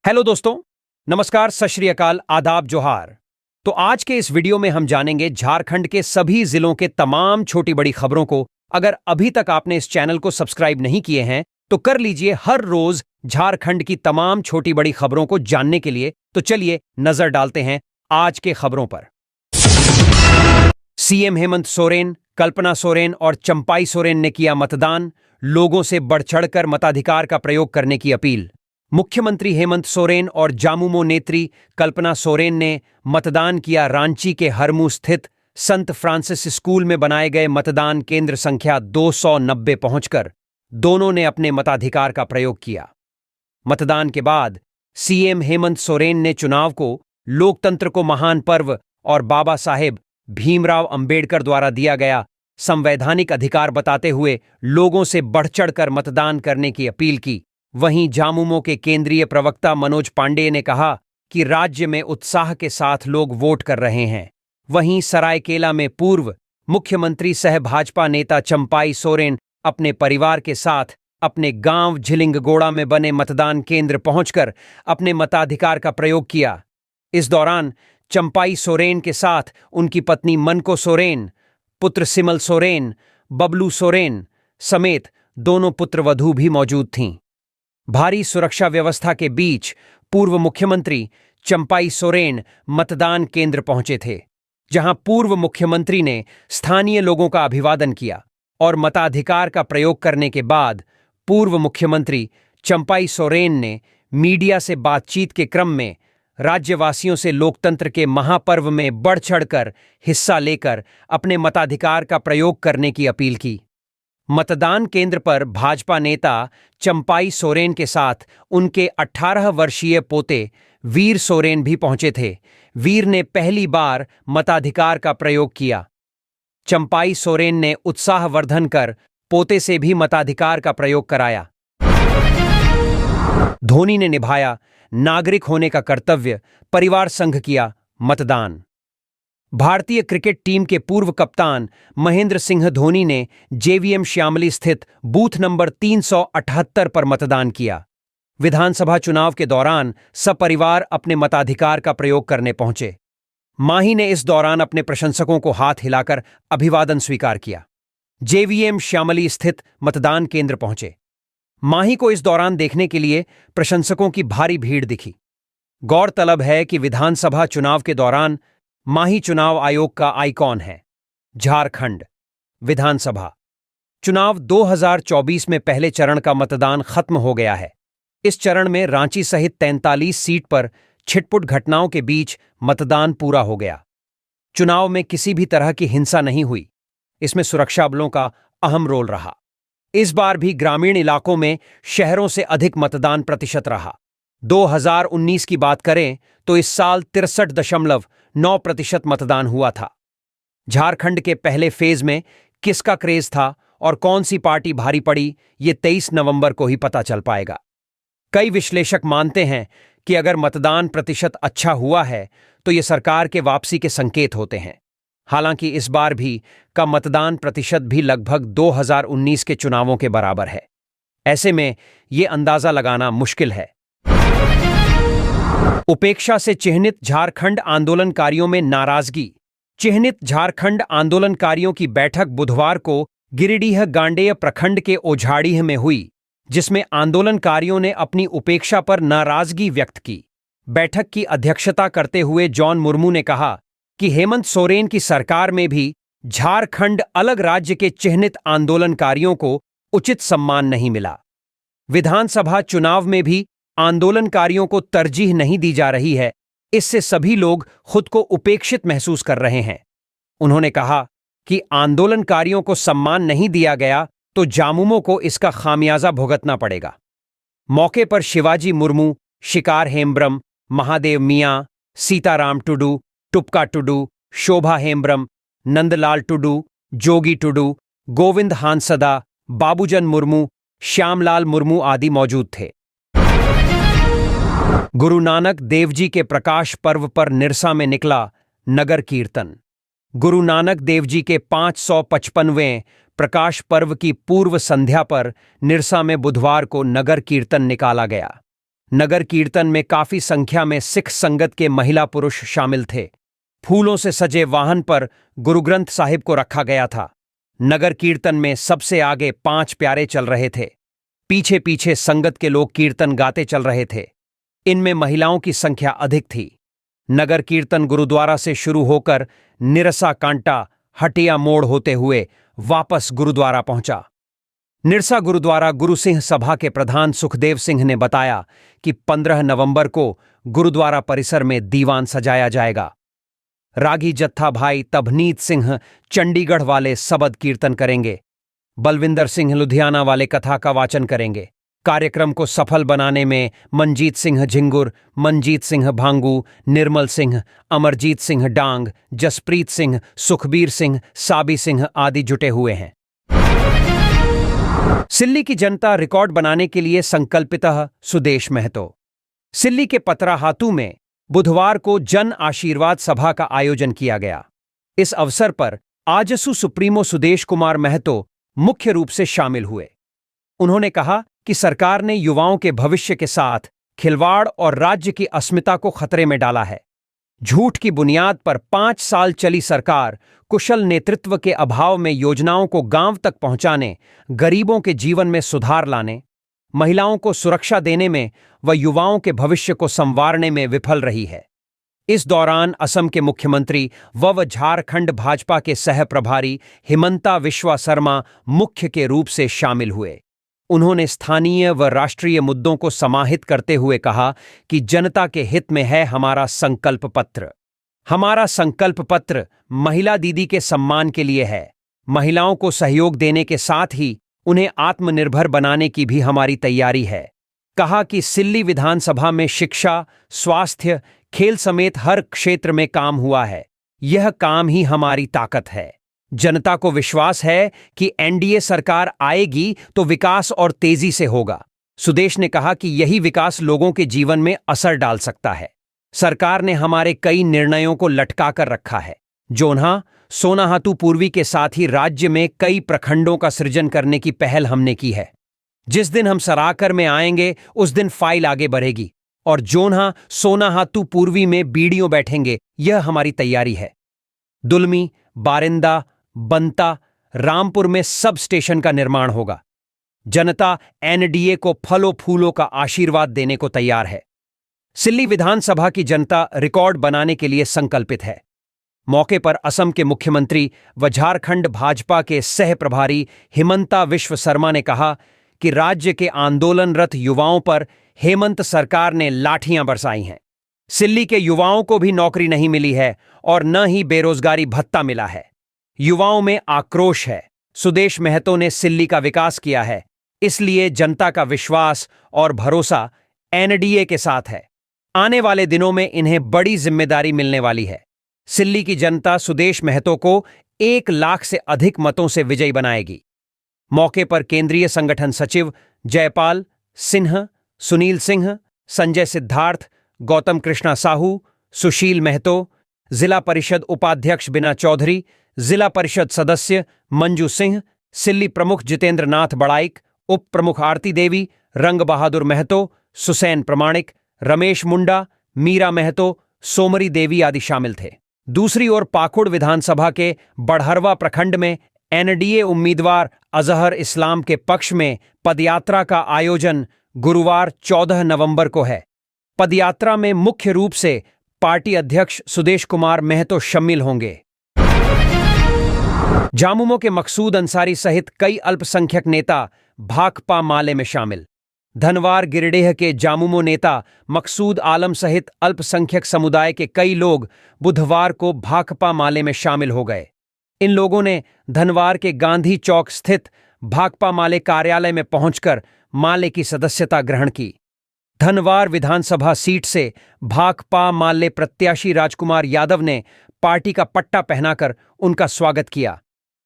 Hello दोस्तों, नमस्कार, सत श्री अकाल, आदाब, जोहार। तो आज के इस वीडियो में हम जानेंगे झारखंड के सभी जिलों के तमाम छोटी बड़ी खबरों को। अगर अभी तक आपने इस चैनल को सब्सक्राइब नहीं किए हैं तो कर लीजिए हर रोज झारखंड की तमाम छोटी बड़ी खबरों को जानने के लिए। तो चलिए नजर डालते हैं आज के खबरों पर। सीएम हेमंत सोरेन, कल्पना सोरेन और चंपाई सोरेन ने किया मतदान, लोगों से बढ़ चढ़कर मताधिकार का प्रयोग करने की अपील। मुख्यमंत्री हेमंत सोरेन और जामुमो नेत्री कल्पना सोरेन ने मतदान किया रांची के हरमू स्थित संत फ्रांसिस स्कूल में बनाए गए मतदान केंद्र संख्या 290 पहुंचकर दोनों ने अपने मताधिकार का प्रयोग किया। मतदान के बाद सीएम हेमंत सोरेन ने चुनाव को लोकतंत्र को महान पर्व और बाबा साहेब भीमराव अंबेडकर द्वारा दिया गया संवैधानिक अधिकार बताते हुए लोगों से बढ़ चढ़कर मतदान करने की अपील की। वहीं जामुमो के केंद्रीय प्रवक्ता मनोज पांडेय ने कहा कि राज्य में उत्साह के साथ लोग वोट कर रहे हैं। वहीं सरायकेला में पूर्व मुख्यमंत्री सह भाजपा नेता चंपाई सोरेन अपने परिवार के साथ अपने गांव झिलिंगगोड़ा में बने मतदान केंद्र पहुंचकर अपने मताधिकार का प्रयोग किया। इस दौरान चंपाई सोरेन के साथ उनकी पत्नी मनको सोरेन, पुत्र सिमल सोरेन, बबलू सोरेन समेत दोनों पुत्रवधू भी मौजूद थीं। भारी सुरक्षा व्यवस्था के बीच पूर्व मुख्यमंत्री चंपाई सोरेन मतदान केंद्र पहुंचे थे, जहां पूर्व मुख्यमंत्री ने स्थानीय लोगों का अभिवादन किया और मताधिकार का प्रयोग करने के बाद पूर्व मुख्यमंत्री चंपाई सोरेन ने मीडिया से बातचीत के क्रम में राज्यवासियों से लोकतंत्र के महापर्व में बढ़ चढ़कर हिस्सा लेकर अपने मताधिकार का प्रयोग करने की अपील की। मतदान केंद्र पर भाजपा नेता चंपाई सोरेन के साथ उनके 18 वर्षीय पोते वीर सोरेन भी पहुंचे थे। वीर ने पहली बार मताधिकार का प्रयोग किया। चंपाई सोरेन ने उत्साहवर्धन कर पोते से भी मताधिकार का प्रयोग कराया। धोनी ने निभाया नागरिक होने का कर्तव्य, परिवार संघ किया मतदान। भारतीय क्रिकेट टीम के पूर्व कप्तान महेंद्र सिंह धोनी ने जेवीएम श्यामली स्थित बूथ नंबर 378 पर मतदान किया। विधानसभा चुनाव के दौरान सपरिवार अपने मताधिकार का प्रयोग करने पहुंचे। माही ने इस दौरान अपने प्रशंसकों को हाथ हिलाकर अभिवादन स्वीकार किया। जेवीएम श्यामली स्थित मतदान केंद्र पहुंचे। माही को इस दौरान देखने के लिए प्रशंसकों की भारी भीड़ दिखी। गौरतलब है कि विधानसभा चुनाव के दौरान माही चुनाव आयोग का आइकॉन है। झारखंड विधानसभा चुनाव 2024 में पहले चरण का मतदान खत्म हो गया है। इस चरण में रांची सहित 43 सीट पर छिटपुट घटनाओं के बीच मतदान पूरा हो गया। चुनाव में किसी भी तरह की हिंसा नहीं हुई। इसमें सुरक्षा बलों का अहम रोल रहा। इस बार भी ग्रामीण इलाकों में शहरों से अधिक मतदान प्रतिशत रहा। 2019 की बात करें तो इस साल 63.9% मतदान हुआ था। झारखंड के पहले फेज में किसका क्रेज था और कौन सी पार्टी भारी पड़ी, ये 23 नवंबर को ही पता चल पाएगा। कई विश्लेषक मानते हैं कि अगर मतदान प्रतिशत अच्छा हुआ है तो ये सरकार के वापसी के संकेत होते हैं। हालांकि इस बार भी का मतदान प्रतिशत भी लगभग 2019 के चुनावों के बराबर है। ऐसे में ये अंदाजा लगाना मुश्किल है। उपेक्षा से चिह्नित झारखंड आंदोलनकारियों में नाराजगी। चिह्नित झारखंड आंदोलनकारियों की बैठक बुधवार को गिरिडीह गांडेय प्रखंड के ओझाड़ीह में हुई, जिसमें आंदोलनकारियों ने अपनी उपेक्षा पर नाराजगी व्यक्त की। बैठक की अध्यक्षता करते हुए जॉन मुर्मू ने कहा कि हेमंत सोरेन की सरकार में भी झारखंड अलग राज्य के चिह्नित आंदोलनकारियों को उचित सम्मान नहीं मिला। विधानसभा चुनाव में भी आंदोलनकारियों को तरजीह नहीं दी जा रही है। इससे सभी लोग खुद को उपेक्षित महसूस कर रहे हैं। उन्होंने कहा कि आंदोलनकारियों को सम्मान नहीं दिया गया तो जामुमो को इसका खामियाजा भुगतना पड़ेगा। मौके पर शिवाजी मुर्मू, शिकार हेम्ब्रम, महादेव मियां, सीताराम टुडू, टुपका टुडू, शोभा हेम्ब्रम, नंदलाल टुडू, जोगी टुडू, गोविंद हांसदा, बाबूजन मुर्मू, श्यामलाल मुर्मू आदि मौजूद थे। गुरु नानक देव जी के प्रकाश पर्व पर निरसा में निकला नगर कीर्तन। गुरु नानक देव जी के 555वें प्रकाश पर्व की पूर्व संध्या पर निरसा में बुधवार को नगर कीर्तन निकाला गया। नगर कीर्तन में काफी संख्या में सिख संगत के महिला पुरुष शामिल थे। फूलों से सजे वाहन पर गुरु ग्रंथ साहिब को रखा गया था। नगर कीर्तन में सबसे आगे 5 प्यारे चल रहे थे। पीछे पीछे संगत के लोग कीर्तन गाते चल रहे थे। इनमें महिलाओं की संख्या अधिक थी। नगर कीर्तन गुरुद्वारा से शुरू होकर निरसा कांटा हटिया मोड़ होते हुए वापस गुरुद्वारा पहुंचा। निरसा गुरुद्वारा गुरु सिंह सभा के प्रधान सुखदेव सिंह ने बताया कि 15 नवंबर को गुरुद्वारा परिसर में दीवान सजाया जाएगा। रागी जत्था भाई तभनीत सिंह चंडीगढ़ वाले सबद कीर्तन करेंगे। बलविंदर सिंह लुधियाना वाले कथा का वाचन करेंगे। कार्यक्रम को सफल बनाने में मनजीत सिंह झिंगुर, मनजीत सिंह भांगू, निर्मल सिंह, अमरजीत सिंह डांग, जसप्रीत सिंह, सुखबीर सिंह, साबी सिंह आदि जुटे हुए हैं। सिल्ली की जनता रिकॉर्ड बनाने के लिए संकल्पितः सुदेश महतो। सिल्ली के पतराहातू में बुधवार को जन आशीर्वाद सभा का आयोजन किया गया। इस अवसर पर आजसू सुप्रीमो सुदेश कुमार महतो मुख्य रूप से शामिल हुए। उन्होंने कहा कि सरकार ने युवाओं के भविष्य के साथ खिलवाड़ और राज्य की अस्मिता को खतरे में डाला है। झूठ की बुनियाद पर 5 साल चली सरकार कुशल नेतृत्व के अभाव में योजनाओं को गांव तक पहुंचाने, गरीबों के जीवन में सुधार लाने, महिलाओं को सुरक्षा देने में व युवाओं के भविष्य को संवारने में विफल रही है। इस दौरान असम के मुख्यमंत्री व झारखंड भाजपा के सह प्रभारी हिमंता विश्वा शर्मा मुख्य के रूप से शामिल हुए। उन्होंने स्थानीय व राष्ट्रीय मुद्दों को समाहित करते हुए कहा कि जनता के हित में है हमारा संकल्प पत्र। हमारा संकल्प पत्र महिला दीदी के सम्मान के लिए है। महिलाओं को सहयोग देने के साथ ही उन्हें आत्मनिर्भर बनाने की भी हमारी तैयारी है। कहा कि सिल्ली विधानसभा में शिक्षा, स्वास्थ्य, खेल समेत हर क्षेत्र में काम हुआ है। यह काम ही हमारी ताकत है। जनता को विश्वास है कि एनडीए सरकार आएगी तो विकास और तेजी से होगा। सुदेश ने कहा कि यही विकास लोगों के जीवन में असर डाल सकता है। सरकार ने हमारे कई निर्णयों को लटका कर रखा है। जोन्हा, सोनाहातू पूर्वी के साथ ही राज्य में कई प्रखंडों का सृजन करने की पहल हमने की है। जिस दिन हम सराकर में आएंगे उस दिन फाइल आगे बढ़ेगी और जोन्हा, सोनाहातू पूर्वी में बीडीओ बैठेंगे। यह हमारी तैयारी है। दुलमी, बारिंदा, बंता, रामपुर में सब स्टेशन का निर्माण होगा। जनता एनडीए को फलों फूलों का आशीर्वाद देने को तैयार है। सिल्ली विधानसभा की जनता रिकॉर्ड बनाने के लिए संकल्पित है। मौके पर असम के मुख्यमंत्री व झारखंड भाजपा के सह प्रभारी हिमंता विश्व शर्मा ने कहा कि राज्य के आंदोलनरत युवाओं पर हेमंत सरकार ने लाठियां बरसाई हैं। सिल्ली के युवाओं को भी नौकरी नहीं मिली है और न ही बेरोजगारी भत्ता मिला है। युवाओं में आक्रोश है। सुदेश महतो ने सिल्ली का विकास किया है, इसलिए जनता का विश्वास और भरोसा एनडीए के साथ है। आने वाले दिनों में इन्हें बड़ी जिम्मेदारी मिलने वाली है। सिल्ली की जनता सुदेश महतो को 1 लाख से अधिक मतों से विजयी बनाएगी। मौके पर केंद्रीय संगठन सचिव जयपाल सिन्हा, सुनील सिंह, संजय सिद्धार्थ, गौतम कृष्णा साहू, सुशील महतो, जिला परिषद उपाध्यक्ष बिना चौधरी, जिला परिषद सदस्य मंजू सिंह, सिल्ली प्रमुख जितेंद्र नाथ बड़ाइक, उप प्रमुख आरती देवी, रंग बहादुर महतो, सुसैन प्रमाणिक, रमेश मुंडा, मीरा महतो, सोमरी देवी आदि शामिल थे। दूसरी ओर पाकुड़ विधानसभा के बड़हरवा प्रखंड में एनडीए उम्मीदवार अजहर इस्लाम के पक्ष में पदयात्रा का आयोजन गुरुवार 14 नवंबर को है। पदयात्रा में मुख्य रूप से पार्टी अध्यक्ष सुदेश कुमार महतो शामिल होंगे। झामुमो के मकसूद अंसारी सहित कई अल्पसंख्यक नेता भाकपा माले में शामिल। धनवार गिरिडीह के झामुमो नेता मकसूद आलम सहित अल्पसंख्यक समुदाय के कई लोग बुधवार को भाकपा माले में शामिल हो गए। इन लोगों ने धनवार के गांधी चौक स्थित भाकपा माले कार्यालय में पहुंचकर माले की सदस्यता ग्रहण की। धनवार विधानसभा सीट से भाकपा माले प्रत्याशी राजकुमार यादव ने पार्टी का पट्टा पहनाकर उनका स्वागत किया।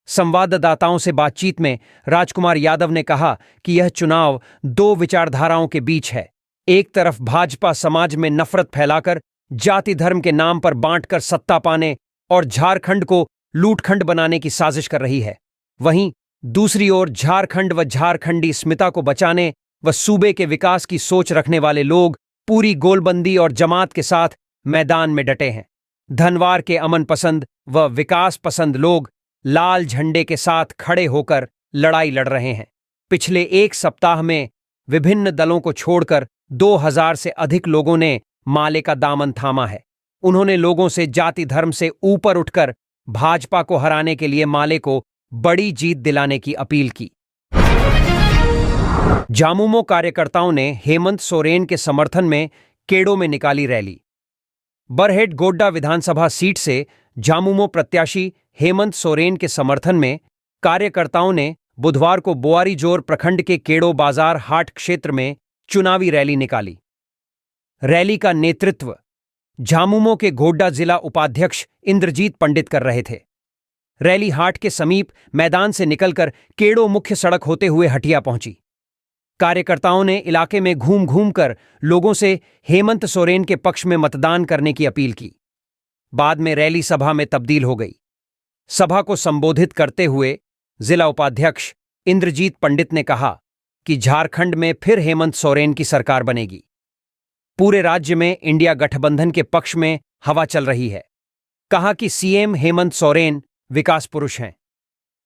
संवाददाताओं से बातचीत में राजकुमार यादव ने कहा कि यह चुनाव 2 विचारधाराओं के बीच है। एक तरफ भाजपा समाज में नफरत फैलाकर जाति धर्म के नाम पर बांटकर सत्ता पाने और झारखंड को लूटखंड बनाने की साजिश कर रही है। वहीं दूसरी ओर झारखंड व झारखंडी अस्मिता को बचाने व सूबे के विकास की सोच रखने वाले लोग पूरी गोलबंदी और जमात के साथ मैदान में डटे हैं। धनवार के अमन पसंद व विकास पसंद लोग लाल झंडे के साथ खड़े होकर लड़ाई लड़ रहे हैं। पिछले एक सप्ताह में विभिन्न दलों को छोड़कर 2000 से अधिक लोगों ने माले का दामन थामा है। उन्होंने लोगों से जाति धर्म से ऊपर उठकर भाजपा को हराने के लिए माले को बड़ी जीत दिलाने की अपील की। झामुमो कार्यकर्ताओं ने हेमंत सोरेन के समर्थन में केड़ो में निकाली रैली। बरहेट गोड्डा विधानसभा सीट से झामुमो प्रत्याशी हेमंत सोरेन के समर्थन में कार्यकर्ताओं ने बुधवार को बोआरीजोर प्रखंड के केड़ो बाजार हाट क्षेत्र में चुनावी रैली निकाली। रैली का नेतृत्व झामुमो के गोड्डा जिला उपाध्यक्ष इंद्रजीत पंडित कर रहे थे। रैली हाट के समीप मैदान से निकलकर केड़ो मुख्य सड़क होते हुए हटिया पहुंची। कार्यकर्ताओं ने इलाके में घूम घूम कर लोगों से हेमंत सोरेन के पक्ष में मतदान करने की अपील की। बाद में रैली सभा में तब्दील हो गई। सभा को संबोधित करते हुए जिला उपाध्यक्ष इंद्रजीत पंडित ने कहा कि झारखंड में फिर हेमंत सोरेन की सरकार बनेगी। पूरे राज्य में इंडिया गठबंधन के पक्ष में हवा चल रही है। कहा कि सीएम हेमंत सोरेन विकास पुरुष हैं।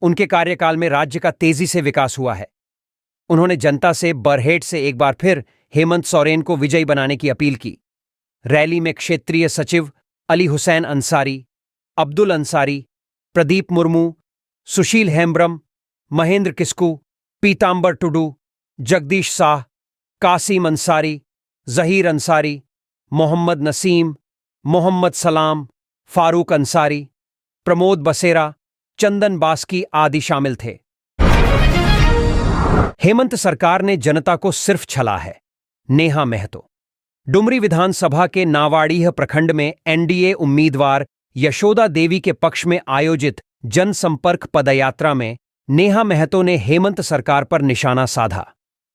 उनके कार्यकाल में राज्य का तेजी से विकास हुआ है। उन्होंने जनता से बरहेट से एक बार फिर हेमंत सोरेन को विजयी बनाने की अपील की। रैली में क्षेत्रीय सचिव अली हुसैन अंसारी, अब्दुल अंसारी, प्रदीप मुर्मू, सुशील हेम्ब्रम, महेंद्र किस्कू, पीतांबर टुडू, जगदीश शाह, कासिम अंसारी, जहीर अंसारी, मोहम्मद नसीम, मोहम्मद सलाम, फारूक अंसारी, प्रमोद बसेरा, चंदन बास्की आदि शामिल थे। हेमंत सरकार ने जनता को सिर्फ छला है। नेहा महतो। डुमरी विधानसभा के नावाड़ीह प्रखंड में एनडीए उम्मीदवार यशोदा देवी के पक्ष में आयोजित जनसंपर्क पदयात्रा में नेहा महतो ने हेमंत सरकार पर निशाना साधा।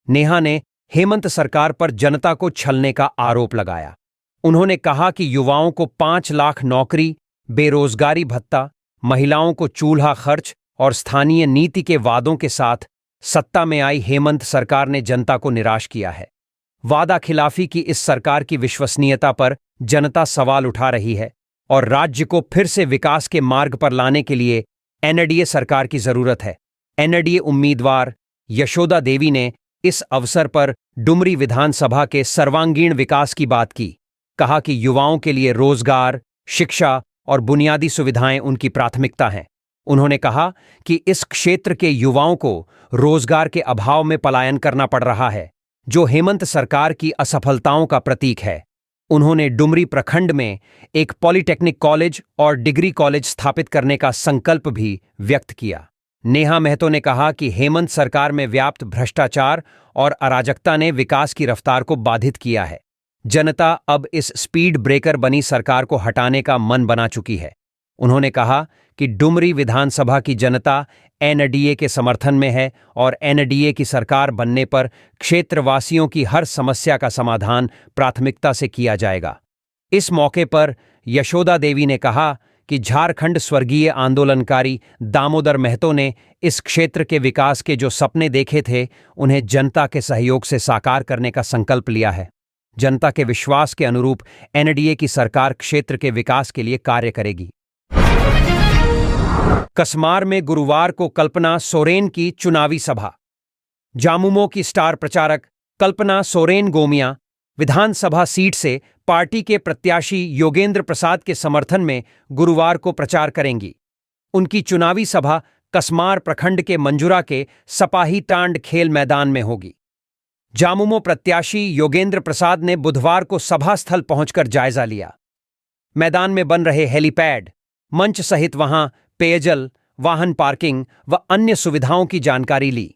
नेहा ने हेमंत सरकार पर जनता को छलने का आरोप लगाया। उन्होंने कहा कि युवाओं को 5 लाख नौकरी, बेरोजगारी भत्ता, महिलाओं को चूल्हा खर्च और स्थानीय नीति के वादों के साथ सत्ता में आई हेमंत सरकार ने जनता को निराश किया है। वादा खिलाफी की इस सरकार की विश्वसनीयता पर जनता सवाल उठा रही है और राज्य को फिर से विकास के मार्ग पर लाने के लिए एनडीए सरकार की जरूरत है। एनडीए उम्मीदवार यशोदा देवी ने इस अवसर पर डुमरी विधानसभा के सर्वांगीण विकास की बात की। कहा कि युवाओं के लिए रोजगार, शिक्षा और बुनियादी सुविधाएं उनकी प्राथमिकता हैं। उन्होंने कहा कि इस क्षेत्र के युवाओं को रोजगार के अभाव में पलायन करना पड़ रहा है, जो हेमंत सरकार की असफलताओं का प्रतीक है। उन्होंने डुमरी प्रखंड में एक पॉलिटेक्निक कॉलेज और डिग्री कॉलेज स्थापित करने का संकल्प भी व्यक्त किया। नेहा महतो ने कहा कि हेमंत सरकार में व्याप्त भ्रष्टाचार और अराजकता ने विकास की रफ्तार को बाधित किया है। जनता अब इस स्पीड ब्रेकर बनी सरकार को हटाने का मन बना चुकी है। उन्होंने कहा कि डुमरी विधानसभा की जनता एनडीए के समर्थन में है और एनडीए की सरकार बनने पर क्षेत्रवासियों की हर समस्या का समाधान प्राथमिकता से किया जाएगा। इस मौके पर यशोदा देवी ने कहा कि झारखंड स्वर्गीय आंदोलनकारी दामोदर महतो ने इस क्षेत्र के विकास के जो सपने देखे थे, उन्हें जनता के सहयोग से साकार करने का संकल्प लिया है। जनता के विश्वास के अनुरूप एनडीए की सरकार क्षेत्र के विकास के लिए कार्य करेगी। कसमार में गुरुवार को कल्पना सोरेन की चुनावी सभा। झामुमो की स्टार प्रचारक कल्पना सोरेन गोमिया विधानसभा सीट से पार्टी के प्रत्याशी योगेंद्र प्रसाद के समर्थन में गुरुवार को प्रचार करेंगी। उनकी चुनावी सभा कसमार प्रखंड के मंजुरा के सपाही टांड खेल मैदान में होगी। झामुमो प्रत्याशी योगेंद्र प्रसाद ने बुधवार को सभा स्थल पहुंचकर जायजा लिया। मैदान में बन रहे हेलीपैड, मंच सहित वहां पेयजल, वाहन पार्किंग व अन्य सुविधाओं की जानकारी ली।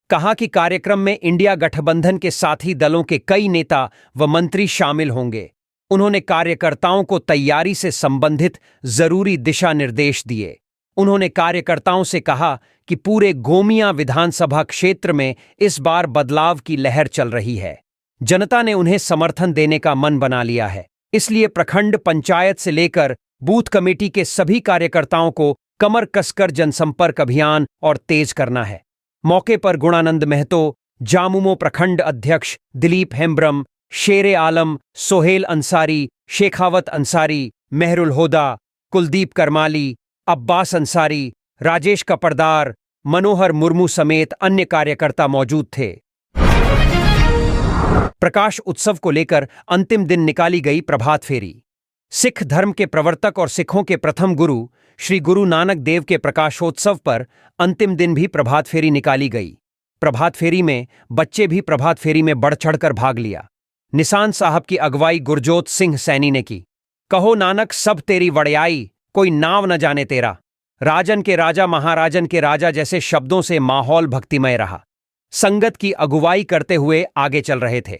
कहा कि कार्यक्रम में इंडिया गठबंधन के साथी दलों के कई नेता व मंत्री शामिल होंगे। उन्होंने कार्यकर्ताओं को तैयारी से संबंधित जरूरी दिशा निर्देश दिए। उन्होंने कार्यकर्ताओं से कहा कि पूरे गोमिया विधानसभा क्षेत्र में इस बार बदलाव की लहर चल रही है। जनता ने उन्हें समर्थन देने का मन बना लिया है, इसलिए प्रखंड पंचायत से लेकर बूथ कमेटी के सभी कार्यकर्ताओं को कमर कसकर जनसंपर्क अभियान और तेज करना है। मौके पर गुणानंद महतो, जामुमो प्रखंड अध्यक्ष दिलीप हेम्ब्रम, शेरे आलम, सोहेल अंसारी, शेखावत अंसारी, मेहरुल होदा, कुलदीप करमाली, अब्बास अंसारी, राजेश कपड़दार, मनोहर मुर्मू समेत अन्य कार्यकर्ता मौजूद थे। प्रकाश उत्सव को लेकर अंतिम दिन निकाली गई प्रभात फेरी। सिख धर्म के प्रवर्तक और सिखों के प्रथम गुरु श्री गुरु नानक देव के प्रकाशोत्सव पर अंतिम दिन भी प्रभात फेरी निकाली गई। प्रभात फेरी में बच्चे भी प्रभात फेरी में बढ़ चढ़कर भाग लिया। निशान साहब की अगुवाई गुरजोत सिंह सैनी ने की। कहो नानक सब तेरी वड़याई, कोई नाव न जाने तेरा। राजन के राजा महाराजन के राजा जैसे शब्दों से माहौल भक्तिमय रहा। संगत की अगुवाई करते हुए आगे चल रहे थे।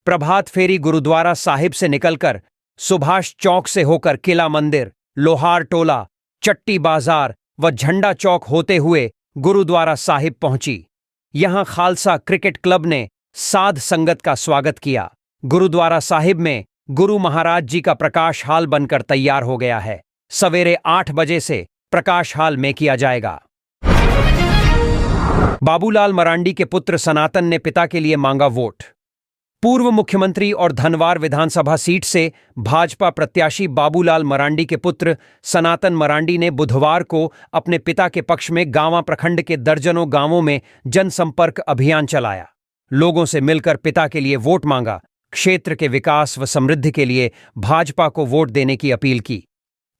प्रभात फेरी गुरुद्वारा साहिब से निकलकर सुभाष चौक से होकर किला मंदिर, लोहार टोला, चट्टी बाजार व झंडा चौक होते हुए गुरुद्वारा साहिब पहुंची। यहां खालसा क्रिकेट क्लब ने साध संगत का स्वागत किया। गुरुद्वारा साहिब में गुरु महाराज जी का प्रकाश हाल बनकर तैयार हो गया है। सवेरे 8 बजे से प्रकाश हाल में किया जाएगा। बाबूलाल मरांडी के पुत्र सनातन ने पिता के लिए मांगा वोट। पूर्व मुख्यमंत्री और धनवार विधानसभा सीट से भाजपा प्रत्याशी बाबूलाल मरांडी के पुत्र सनातन मरांडी ने बुधवार को अपने पिता के पक्ष में गांवा प्रखंड के दर्जनों गांवों में जनसंपर्क अभियान चलाया। लोगों से मिलकर पिता के लिए वोट मांगा। क्षेत्र के विकास व समृद्धि के लिए भाजपा को वोट देने की अपील की।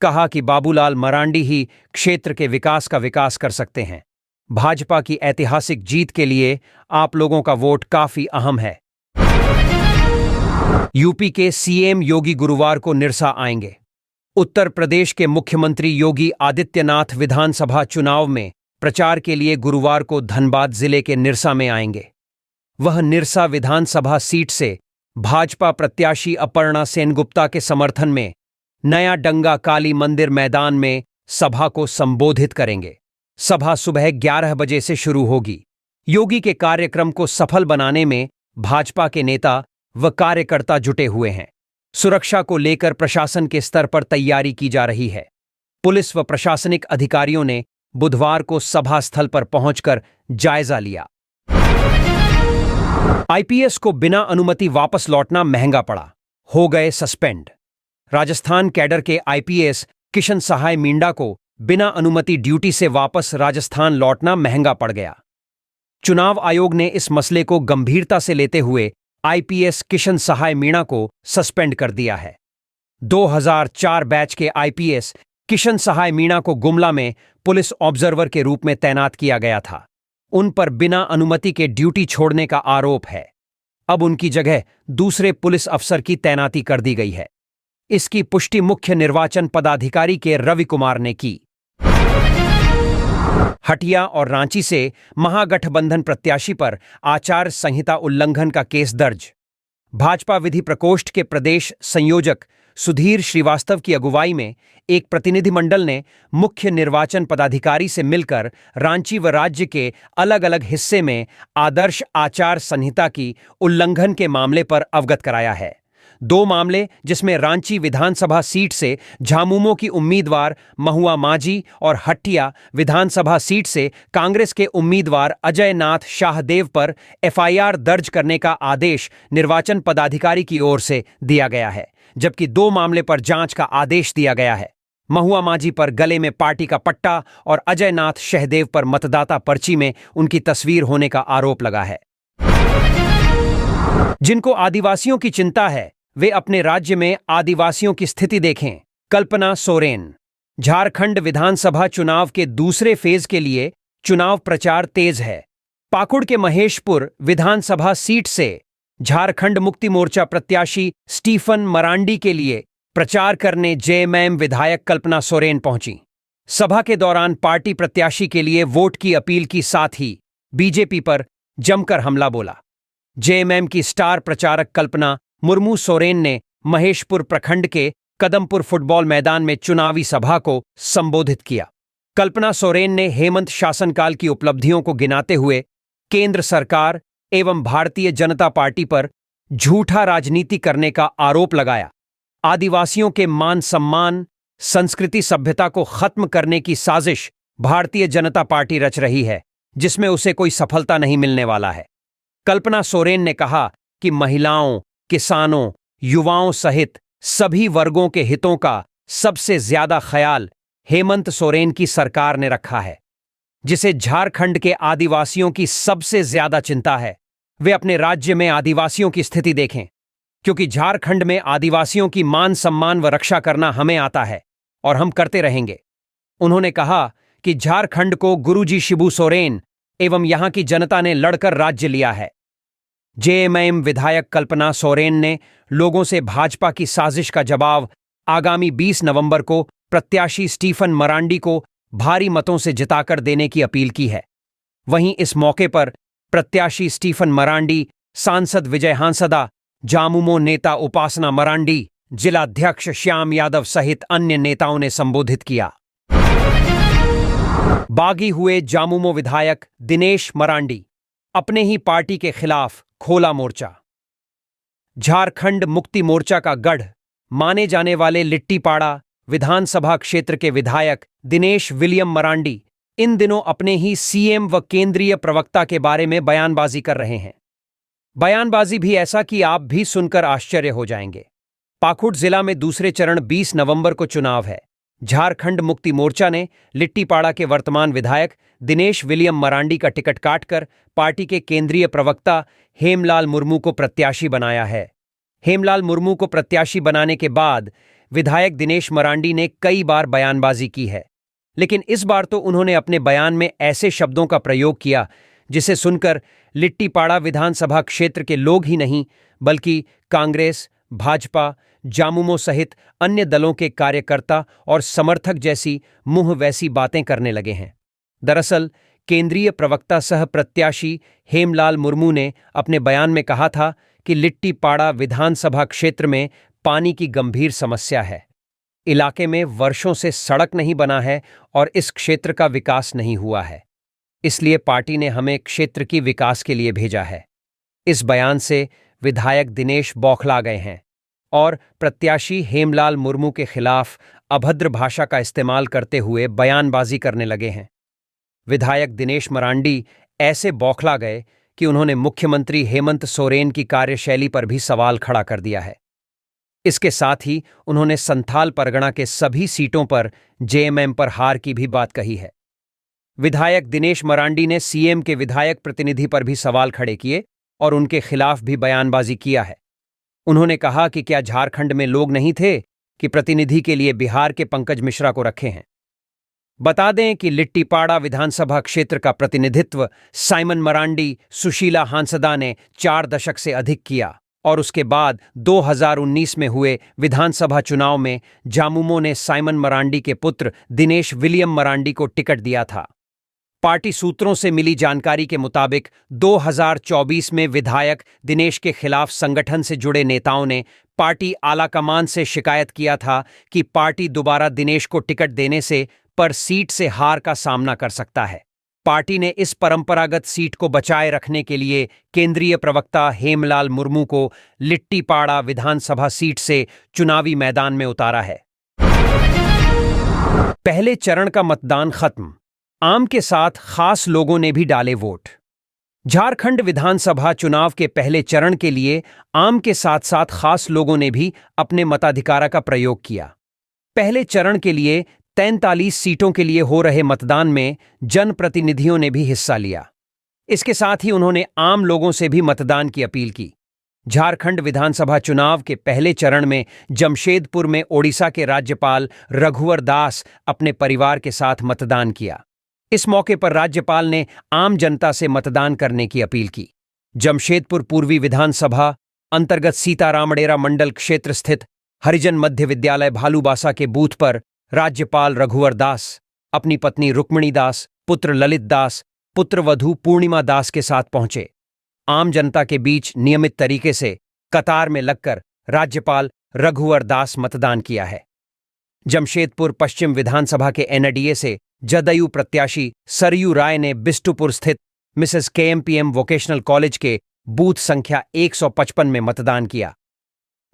कहा कि बाबूलाल मरांडी ही क्षेत्र के विकास का विकास कर सकते हैं। भाजपा की ऐतिहासिक जीत के लिए आप लोगों का वोट काफी अहम है। यूपी के सीएम योगी गुरुवार को निरसा आएंगे। उत्तर प्रदेश के मुख्यमंत्री योगी आदित्यनाथ विधानसभा चुनाव में प्रचार के लिए गुरुवार को धनबाद जिले के निरसा में आएंगे। वह निरसा विधानसभा सीट से भाजपा प्रत्याशी अपर्णा सेनगुप्ता के समर्थन में नया डंगा काली मंदिर मैदान में सभा को संबोधित करेंगे। सभा सुबह 11 बजे से शुरू होगी। योगी के कार्यक्रम को सफल बनाने में भाजपा के नेता व कार्यकर्ता जुटे हुए हैं। सुरक्षा को लेकर प्रशासन के स्तर पर तैयारी की जा रही है। पुलिस व प्रशासनिक अधिकारियों ने बुधवार को सभा स्थल पर पहुंचकर जायजा लिया। आईपीएस को बिना अनुमति वापस लौटना महंगा पड़ा, हो गए सस्पेंड। राजस्थान कैडर के आईपीएस किशन सहाय मींडा को बिना अनुमति ड्यूटी से वापस राजस्थान लौटना महंगा पड़ गया। चुनाव आयोग ने इस मसले को गंभीरता से लेते हुए आईपीएस किशन सहाय मीणा को सस्पेंड कर दिया है। 2004 बैच के आईपीएस किशन सहाय मीणा को गुमला में पुलिस ऑब्जर्वर के रूप में तैनात किया गया था। उन पर बिना अनुमति के ड्यूटी छोड़ने का आरोप है। अब उनकी जगह दूसरे पुलिस अफसर की तैनाती कर दी गई है। इसकी पुष्टि मुख्य निर्वाचन पदाधिकारी के रवि कुमार ने की। हटिया और रांची से महागठबंधन प्रत्याशी पर आचार संहिता उल्लंघन का केस दर्ज। भाजपा विधि प्रकोष्ठ के प्रदेश संयोजक सुधीर श्रीवास्तव की अगुवाई में एक प्रतिनिधिमंडल ने मुख्य निर्वाचन पदाधिकारी से मिलकर रांची व राज्य के अलग अलग हिस्से में आदर्श आचार संहिता की उल्लंघन के मामले पर अवगत कराया है। 2 मामले, जिसमें रांची विधानसभा सीट से झामुमो की उम्मीदवार महुआ माझी और हट्टिया विधानसभा सीट से कांग्रेस के उम्मीदवार अजय नाथ शाहदेव पर एफआईआर दर्ज करने का आदेश निर्वाचन पदाधिकारी की ओर से दिया गया है, जबकि 2 मामले पर जांच का आदेश दिया गया है। महुआ माझी पर गले में पार्टी का पट्टा और अजय नाथ शाहदेव पर मतदाता पर्ची में उनकी तस्वीर होने का आरोप लगा है। जिनको आदिवासियों की चिंता है वे अपने राज्य में आदिवासियों की स्थिति देखें। कल्पना सोरेन। झारखंड विधानसभा चुनाव के दूसरे फेज के लिए चुनाव प्रचार तेज है। पाकुड़ के महेशपुर विधानसभा सीट से झारखंड मुक्ति मोर्चा प्रत्याशी स्टीफन मरांडी के लिए प्रचार करने जेएमएम विधायक कल्पना सोरेन पहुंची। सभा के दौरान पार्टी प्रत्याशी के लिए वोट की अपील की साथ ही बीजेपी पर जमकर हमला बोला। जेएमएम की स्टार प्रचारक कल्पना मुर्मू सोरेन ने महेशपुर प्रखंड के कदमपुर फुटबॉल मैदान में चुनावी सभा को संबोधित किया। कल्पना सोरेन ने हेमंत शासनकाल की उपलब्धियों को गिनाते हुए केंद्र सरकार एवं भारतीय जनता पार्टी पर झूठा राजनीति करने का आरोप लगाया। आदिवासियों के मान सम्मान, संस्कृति सभ्यता को खत्म करने की साजिश भारतीय जनता पार्टी रच रही है, जिसमें उसे कोई सफलता नहीं मिलने वाला है। कल्पना सोरेन ने कहा कि महिलाओं, किसानों, युवाओं सहित सभी वर्गों के हितों का सबसे ज्यादा ख्याल हेमंत सोरेन की सरकार ने रखा है। जिसे झारखंड के आदिवासियों की सबसे ज्यादा चिंता है, वे अपने राज्य में आदिवासियों की स्थिति देखें, क्योंकि झारखंड में आदिवासियों की मान सम्मान व रक्षा करना हमें आता है और हम करते रहेंगे। उन्होंने कहा कि झारखंड को गुरुजी शिबू सोरेन एवं यहां की जनता ने लड़कर राज्य लिया है। जेएमएम विधायक कल्पना सोरेन ने लोगों से भाजपा की साजिश का जवाब आगामी 20 नवंबर को प्रत्याशी स्टीफन मरांडी को भारी मतों से जिताकर देने की अपील की है। वहीं इस मौके पर प्रत्याशी स्टीफन मरांडी, सांसद विजय हांसदा, जामुमो नेता उपासना मरांडी, जिलाध्यक्ष श्याम यादव सहित अन्य नेताओं ने संबोधित किया। बागी हुए जामुमो विधायक दिनेश मरांडी, अपने ही पार्टी के खिलाफ खोला मोर्चा। झारखंड मुक्ति मोर्चा का गढ़ माने जाने वाले लिट्टीपाड़ा विधानसभा क्षेत्र के विधायक दिनेश विलियम मरांडी इन दिनों अपने ही सीएम व केंद्रीय प्रवक्ता के बारे में बयानबाजी कर रहे हैं। बयानबाजी भी ऐसा कि आप भी सुनकर आश्चर्य हो जाएंगे। पाकुड़ जिला में दूसरे चरण 20 नवंबर को चुनाव है। झारखंड मुक्ति मोर्चा ने लिट्टीपाड़ा के वर्तमान विधायक दिनेश विलियम मरांडी का टिकट काटकर पार्टी के केंद्रीय प्रवक्ता हेमलाल मुर्मू को प्रत्याशी बनाया है। हेमलाल मुर्मू को प्रत्याशी बनाने के बाद विधायक दिनेश मरांडी ने कई बार बयानबाजी की है, लेकिन इस बार तो उन्होंने अपने बयान में ऐसे शब्दों का प्रयोग किया जिसे सुनकर लिट्टीपाड़ा विधानसभा क्षेत्र के लोग ही नहीं बल्कि कांग्रेस, भाजपा, जामुमो सहित अन्य दलों के कार्यकर्ता और समर्थक जैसी मुंह वैसी बातें करने लगे हैं। दरअसल केंद्रीय प्रवक्ता सह प्रत्याशी हेमलाल मुर्मू ने अपने बयान में कहा था कि लिट्टीपाड़ा विधानसभा क्षेत्र में पानी की गंभीर समस्या है। इलाके में वर्षों से सड़क नहीं बना है और इस क्षेत्र का विकास नहीं हुआ है, इसलिए पार्टी ने हमें क्षेत्र की विकास के लिए भेजा है। इस बयान से विधायक दिनेश बौखला गए हैं और प्रत्याशी हेमलाल मुर्मू के खिलाफ अभद्र भाषा का इस्तेमाल करते हुए बयानबाजी करने लगे हैं। विधायक दिनेश मरांडी ऐसे बौखला गए कि उन्होंने मुख्यमंत्री हेमंत सोरेन की कार्यशैली पर भी सवाल खड़ा कर दिया है। इसके साथ ही उन्होंने संथाल परगना के सभी सीटों पर जेएमएम पर हार की भी बात कही है। विधायक दिनेश मरांडी ने सीएम के विधायक प्रतिनिधि पर भी सवाल खड़े किए और उनके खिलाफ भी बयानबाजी किया है। उन्होंने कहा कि क्या झारखंड में लोग नहीं थे कि प्रतिनिधि के लिए बिहार के पंकज मिश्रा को रखे हैं। बता दें कि लिट्टीपाड़ा विधानसभा क्षेत्र का प्रतिनिधित्व साइमन मरांडी, सुशीला हांसदा ने 4 दशक से अधिक किया और उसके बाद 2019 में हुए विधानसभा चुनाव में जामुमो ने साइमन मरांडी के पुत्र दिनेश विलियम मरांडी को टिकट दिया था। पार्टी सूत्रों से मिली जानकारी के मुताबिक 2024 में विधायक दिनेश के खिलाफ संगठन से जुड़े नेताओं ने पार्टी आलाकमान से शिकायत किया था कि पार्टी दोबारा दिनेश को टिकट देने से पर सीट से हार का सामना कर सकता है। पार्टी ने इस परंपरागत सीट को बचाए रखने के लिए केंद्रीय प्रवक्ता हेमलाल मुर्मू को लिट्टीपाड़ा विधानसभा सीट से चुनावी मैदान में उतारा है। पहले चरण का मतदान खत्म, आम के साथ खास लोगों ने भी डाले वोट। झारखंड विधानसभा चुनाव के पहले चरण के लिए आम के साथ साथ खास लोगों ने भी अपने मताधिकार का प्रयोग किया। पहले चरण के लिए 43 सीटों के लिए हो रहे मतदान में जनप्रतिनिधियों ने भी हिस्सा लिया। इसके साथ ही उन्होंने आम लोगों से भी मतदान की अपील की। झारखंड विधानसभा चुनाव के पहले चरण में जमशेदपुर में ओडिशा के राज्यपाल रघुवर दास अपने परिवार के साथ मतदान किया। इस मौके पर राज्यपाल ने आम जनता से मतदान करने की अपील की। जमशेदपुर पूर्वी विधानसभा अंतर्गत सीतारामडेरा मंडल क्षेत्र स्थित हरिजन मध्य विद्यालय भालूबासा के बूथ पर राज्यपाल रघुवर दास अपनी पत्नी रुक्मिणी दास, पुत्र ललित दास, पुत्रवधू पूर्णिमा दास के साथ पहुंचे। आम जनता के बीच नियमित तरीके से कतार में लगकर राज्यपाल रघुवर दास मतदान किया है। जमशेदपुर पश्चिम विधानसभा के एनडीए से जदयू प्रत्याशी सरयू राय ने बिष्टुपुर स्थित मिसेस केएमपीएम वोकेशनल कॉलेज के बूथ संख्या 155 में मतदान किया।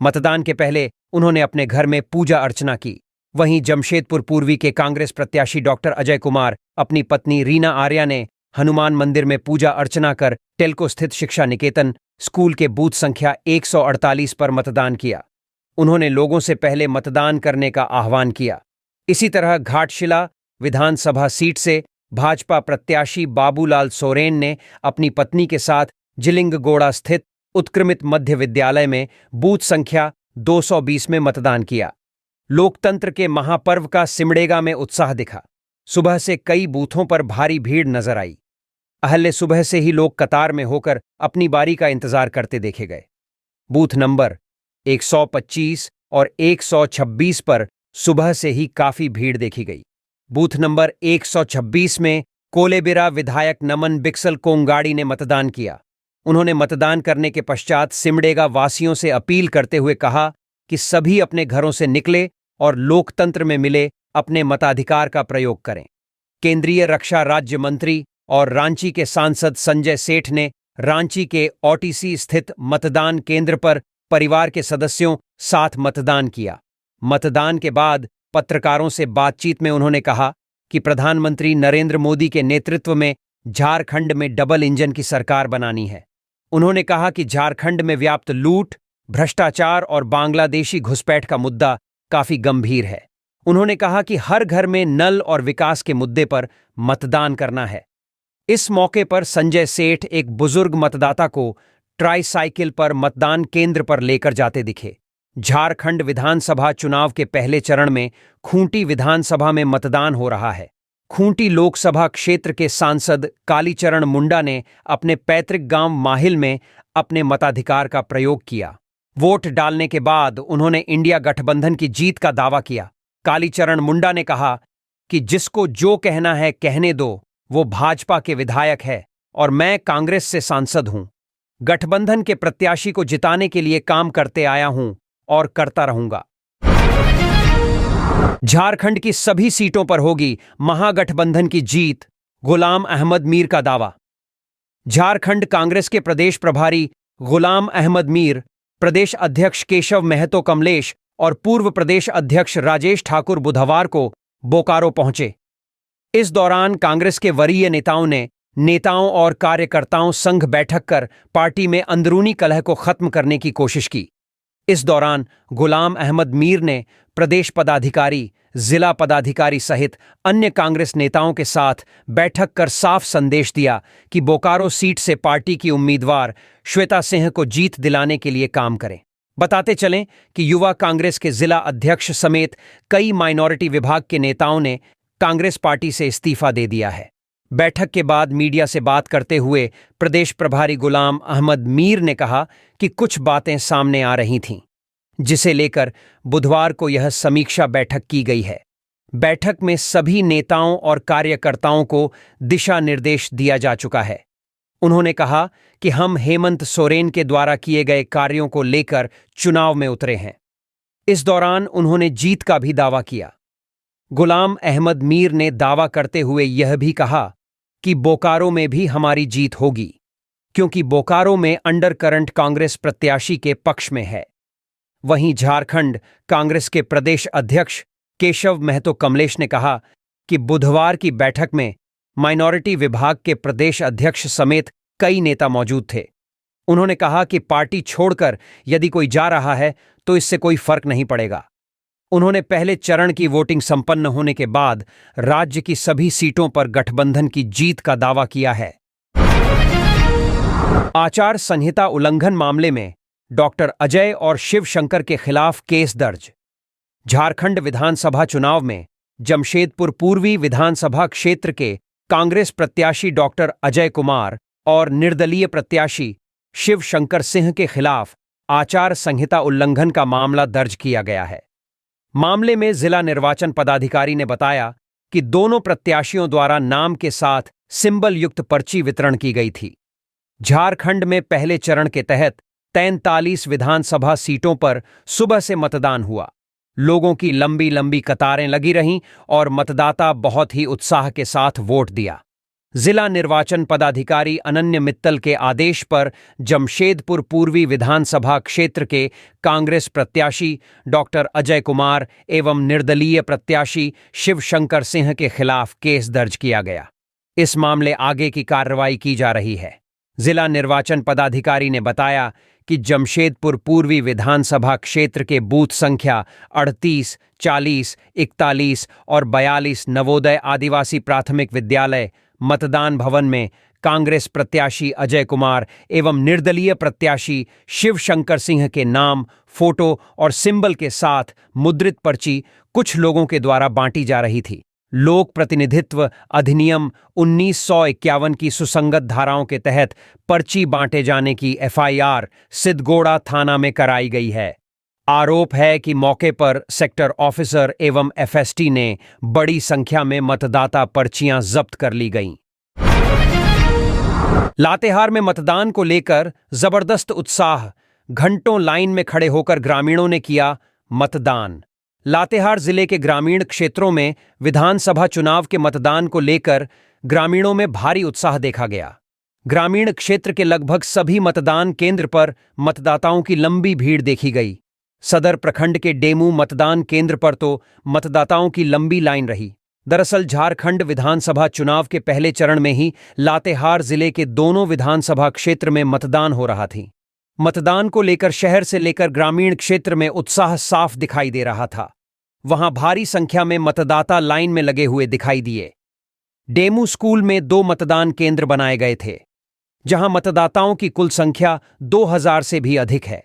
मतदान के पहले उन्होंने अपने घर में पूजा अर्चना की। वहीं जमशेदपुर पूर्वी के कांग्रेस प्रत्याशी डॉक्टर अजय कुमार अपनी पत्नी रीना आर्या ने हनुमान मंदिर में पूजा अर्चना कर टेल्को स्थित शिक्षा निकेतन स्कूल के बूथ संख्या 148 पर मतदान किया। उन्होंने लोगों से पहले मतदान करने का आह्वान किया। इसी तरह घाटशिला विधानसभा सीट से भाजपा प्रत्याशी बाबूलाल सोरेन ने अपनी पत्नी के साथ जिलिंगगोड़ा स्थित उत्क्रमित मध्य विद्यालय में बूथ संख्या 220 में मतदान किया। लोकतंत्र के महापर्व का सिमडेगा में उत्साह दिखा। सुबह से कई बूथों पर भारी भीड़ नजर आई। अहले सुबह से ही लोग कतार में होकर अपनी बारी का इंतजार करते देखे गए। बूथ नंबर 125 और 126 पर सुबह से ही काफी भीड़ देखी गई। बूथ नंबर 126 में कोलेबिरा विधायक नमन बिक्सल कोंगाड़ी ने मतदान किया। उन्होंने मतदान करने के पश्चात सिमडेगा वासियों से अपील करते हुए कहा कि सभी अपने घरों से निकले और लोकतंत्र में मिले अपने मताधिकार का प्रयोग करें। केंद्रीय रक्षा राज्य मंत्री और रांची के सांसद संजय सेठ ने रांची के ओटीसी स्थित मतदान केंद्र पर परिवार के सदस्यों साथ मतदान किया। मतदान के बाद पत्रकारों से बातचीत में उन्होंने कहा कि प्रधानमंत्री नरेंद्र मोदी के नेतृत्व में झारखंड में डबल इंजन की सरकार बनानी है। उन्होंने कहा कि झारखंड में व्याप्त लूट, भ्रष्टाचार और बांग्लादेशी घुसपैठ का मुद्दा काफी गंभीर है। उन्होंने कहा कि हर घर में नल और विकास के मुद्दे पर मतदान करना है। इस मौके पर संजय सेठ एक बुजुर्ग मतदाता को ट्राईसाइकिल पर मतदान केंद्र पर लेकर जाते दिखे। झारखंड विधानसभा चुनाव के पहले चरण में खूंटी विधानसभा में मतदान हो रहा है। खूंटी लोकसभा क्षेत्र के सांसद कालीचरण मुंडा ने अपने पैतृक गांव माहिल में अपने मताधिकार का प्रयोग किया। वोट डालने के बाद उन्होंने इंडिया गठबंधन की जीत का दावा किया। कालीचरण मुंडा ने कहा कि जिसको जो कहना है कहने दो, वो भाजपा के विधायक है और मैं कांग्रेस से सांसद हूं। गठबंधन के प्रत्याशी को जिताने के लिए काम करते आया हूं और करता रहूंगा। झारखंड की सभी सीटों पर होगी महागठबंधन की जीत, गुलाम अहमद मीर का दावा। झारखंड कांग्रेस के प्रदेश प्रभारी गुलाम अहमद मीर, प्रदेश अध्यक्ष केशव महतो कमलेश और पूर्व प्रदेश अध्यक्ष राजेश ठाकुर बुधवार को बोकारो पहुंचे। इस दौरान कांग्रेस के वरीय नेताओं ने नेताओं और कार्यकर्ताओं संघ बैठक कर पार्टी में अंदरूनी कलह को खत्म करने की कोशिश की। इस दौरान गुलाम अहमद मीर ने प्रदेश पदाधिकारी, जिला पदाधिकारी सहित अन्य कांग्रेस नेताओं के साथ बैठक कर साफ संदेश दिया कि बोकारो सीट से पार्टी की उम्मीदवार श्वेता सिंह को जीत दिलाने के लिए काम करें। बताते चलें कि युवा कांग्रेस के जिला अध्यक्ष समेत कई माइनॉरिटी विभाग के नेताओं ने कांग्रेस पार्टी से इस्तीफा दे दिया है। बैठक के बाद मीडिया से बात करते हुए प्रदेश प्रभारी गुलाम अहमद मीर ने कहा कि कुछ बातें सामने आ रही थीं, जिसे लेकर बुधवार को यह समीक्षा बैठक की गई है। बैठक में सभी नेताओं और कार्यकर्ताओं को दिशा निर्देश दिया जा चुका है। उन्होंने कहा कि हम हेमंत सोरेन के द्वारा किए गए कार्यों को लेकर चुनाव में उतरे हैं। इस दौरान उन्होंने जीत का भी दावा किया। गुलाम अहमद मीर ने दावा करते हुए यह भी कहा कि बोकारो में भी हमारी जीत होगी, क्योंकि बोकारो में अंडर करंट कांग्रेस प्रत्याशी के पक्ष में है। वहीं झारखंड कांग्रेस के प्रदेश अध्यक्ष केशव महतो कमलेश ने कहा कि बुधवार की बैठक में माइनॉरिटी विभाग के प्रदेश अध्यक्ष समेत कई नेता मौजूद थे। उन्होंने कहा कि पार्टी छोड़कर यदि कोई जा रहा है तो इससे कोई फर्क नहीं पड़ेगा। उन्होंने पहले चरण की वोटिंग संपन्न होने के बाद राज्य की सभी सीटों पर गठबंधन की जीत का दावा किया है। आचार संहिता उल्लंघन मामले में डॉक्टर अजय और शिवशंकर के खिलाफ केस दर्ज। झारखंड विधानसभा चुनाव में जमशेदपुर पूर्वी विधानसभा क्षेत्र के कांग्रेस प्रत्याशी डॉक्टर अजय कुमार और निर्दलीय प्रत्याशी शिवशंकर सिंह के खिलाफ आचार संहिता उल्लंघन का मामला दर्ज किया गया है। मामले में जिला निर्वाचन पदाधिकारी ने बताया कि दोनों प्रत्याशियों द्वारा नाम के साथ सिंबल युक्त पर्ची वितरण की गई थी। झारखंड में पहले चरण के तहत 43 विधानसभा सीटों पर सुबह से मतदान हुआ। लोगों की लंबी लंबी कतारें लगी रहीं और मतदाता बहुत ही उत्साह के साथ वोट दिया। जिला निर्वाचन पदाधिकारी अनन्य मित्तल के आदेश पर जमशेदपुर पूर्वी विधानसभा क्षेत्र के कांग्रेस प्रत्याशी डॉक्टर अजय कुमार एवं निर्दलीय प्रत्याशी शिवशंकर सिंह के खिलाफ केस दर्ज किया गया। इस मामले आगे की कार्रवाई की जा रही है। जिला निर्वाचन पदाधिकारी ने बताया कि जमशेदपुर पूर्वी विधानसभा क्षेत्र के बूथ संख्या 38, 40, 41 और 42 नवोदय आदिवासी प्राथमिक विद्यालय मतदान भवन में कांग्रेस प्रत्याशी अजय कुमार एवं निर्दलीय प्रत्याशी शिव शंकर सिंह के नाम, फोटो और सिंबल के साथ मुद्रित पर्ची कुछ लोगों के द्वारा बांटी जा रही थी। लोक प्रतिनिधित्व अधिनियम 1951 की सुसंगत धाराओं के तहत पर्ची बांटे जाने की एफआईआर सिद्धगोड़ा थाना में कराई गई है। आरोप है कि मौके पर सेक्टर ऑफिसर एवं एफएसटी ने बड़ी संख्या में मतदाता पर्चियां जब्त कर ली गईं। लातेहार में मतदान को लेकर जबरदस्त उत्साह, घंटों लाइन में खड़े होकर ग्रामीणों ने किया मतदान। लातेहार जिले के ग्रामीण क्षेत्रों में विधानसभा चुनाव के मतदान को लेकर ग्रामीणों में भारी उत्साह देखा गया। ग्रामीण क्षेत्र के लगभग सभी मतदान केंद्र पर मतदाताओं की लंबी भीड़ देखी गई। सदर प्रखंड के डेमू मतदान केंद्र पर तो मतदाताओं की लंबी लाइन रही। दरअसल झारखंड विधानसभा चुनाव के पहले चरण में ही लातेहार जिले के दोनों विधानसभा क्षेत्र में मतदान हो रहा थी। मतदान को लेकर शहर से लेकर ग्रामीण क्षेत्र में उत्साह साफ दिखाई दे रहा था। वहां भारी संख्या में मतदाता लाइन में लगे हुए दिखाई दिए। डेमू स्कूल में 2 मतदान केंद्र बनाए गए थे, जहां मतदाताओं की कुल संख्या 2000 से भी अधिक है।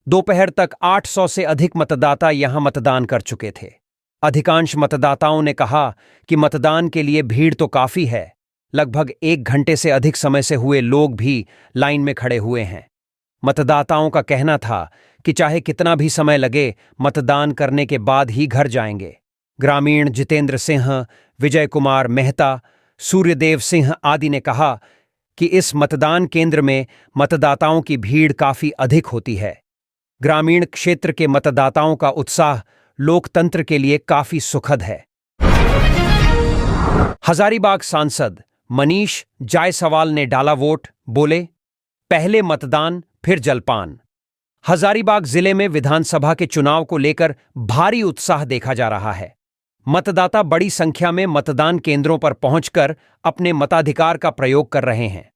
दोपहर तक 800 से अधिक मतदाता यहां मतदान कर चुके थे। अधिकांश मतदाताओं ने कहा कि मतदान के लिए भीड़ तो काफी है, लगभग 1 घंटे से अधिक समय से हुए लोग भी लाइन में खड़े हुए हैं। मतदाताओं का कहना था कि चाहे कितना भी समय लगे, मतदान करने के बाद ही घर जाएंगे। ग्रामीण जितेंद्र सिंह, विजय कुमार मेहता, सूर्यदेव सिंह आदि ने कहा कि इस मतदान केंद्र में मतदाताओं की भीड़ काफी अधिक होती है। ग्रामीण क्षेत्र के मतदाताओं का उत्साह लोकतंत्र के लिए काफी सुखद है। हजारीबाग सांसद मनीष जायसवाल ने डाला वोट, बोले पहले मतदान फिर जलपान। हजारीबाग जिले में विधानसभा के चुनाव को लेकर भारी उत्साह देखा जा रहा है। मतदाता बड़ी संख्या में मतदान केंद्रों पर पहुंचकर अपने मताधिकार का प्रयोग कर रहे हैं।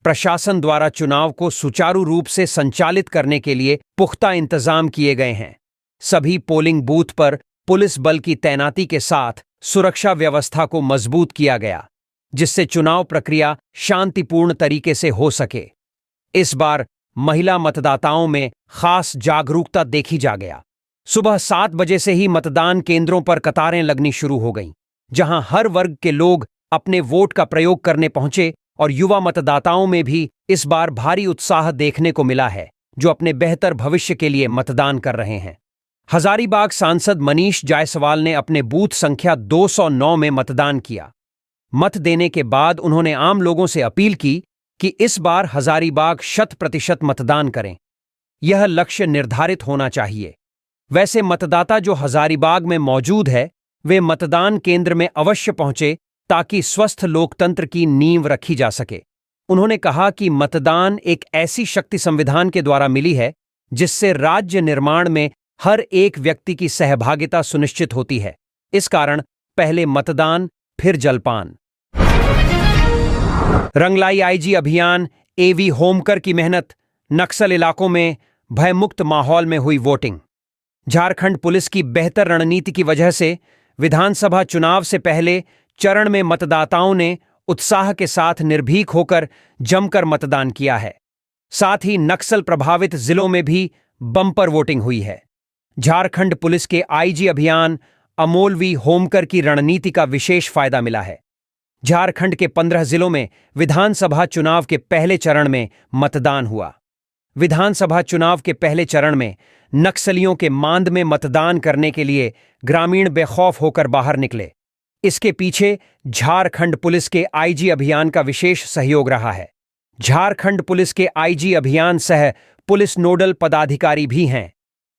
प्रशासन द्वारा चुनाव को सुचारू रूप से संचालित करने के लिए पुख्ता इंतजाम किए गए हैं। सभी पोलिंग बूथ पर पुलिस बल की तैनाती के साथ सुरक्षा व्यवस्था को मजबूत किया गया, जिससे चुनाव प्रक्रिया शांतिपूर्ण तरीके से हो सके। इस बार महिला मतदाताओं में खास जागरूकता देखी जा गया। सुबह 7 बजे से ही मतदान केंद्रों पर कतारें लगनी शुरू हो गईं, जहां हर वर्ग के लोग अपने वोट का प्रयोग करने पहुंचे और युवा मतदाताओं में भी इस बार भारी उत्साह देखने को मिला है, जो अपने बेहतर भविष्य के लिए मतदान कर रहे हैं। हजारीबाग सांसद मनीष जायसवाल ने अपने बूथ संख्या 209 में मतदान किया। मत देने के बाद उन्होंने आम लोगों से अपील की कि इस बार हजारीबाग 100% मतदान करें। यह लक्ष्य निर्धारित होना चाहिए। वैसे मतदाता जो हजारीबाग में मौजूद है, वे मतदान केंद्र में अवश्य पहुंचे ताकि स्वस्थ लोकतंत्र की नींव रखी जा सके। उन्होंने कहा कि मतदान एक ऐसी शक्ति संविधान के द्वारा मिली है जिससे राज्य निर्माण में हर एक व्यक्ति की सहभागिता सुनिश्चित होती है। इस कारण पहले मतदान फिर जलपान। रंगलाई आईजी अभियान, एवी होमकर की मेहनत, नक्सल इलाकों में भयमुक्त माहौल में हुई वोटिंग। झारखंड पुलिस की बेहतर रणनीति की वजह से विधानसभा चुनाव से पहले चरण में मतदाताओं ने उत्साह के साथ निर्भीक होकर जमकर मतदान किया है। साथ ही नक्सल प्रभावित जिलों में भी बम्पर वोटिंग हुई है। झारखंड पुलिस के आईजी अभियान अमोलवी होमकर की रणनीति का विशेष फायदा मिला है। झारखंड के 15 जिलों में विधानसभा चुनाव के पहले चरण में मतदान हुआ। विधानसभा चुनाव के पहले चरण में नक्सलियों के मांद में मतदान करने के लिए ग्रामीण बेखौफ होकर बाहर निकले। इसके पीछे झारखंड पुलिस के आईजी अभियान का विशेष सहयोग रहा है। झारखंड पुलिस के आईजी अभियान सह पुलिस नोडल पदाधिकारी भी हैं।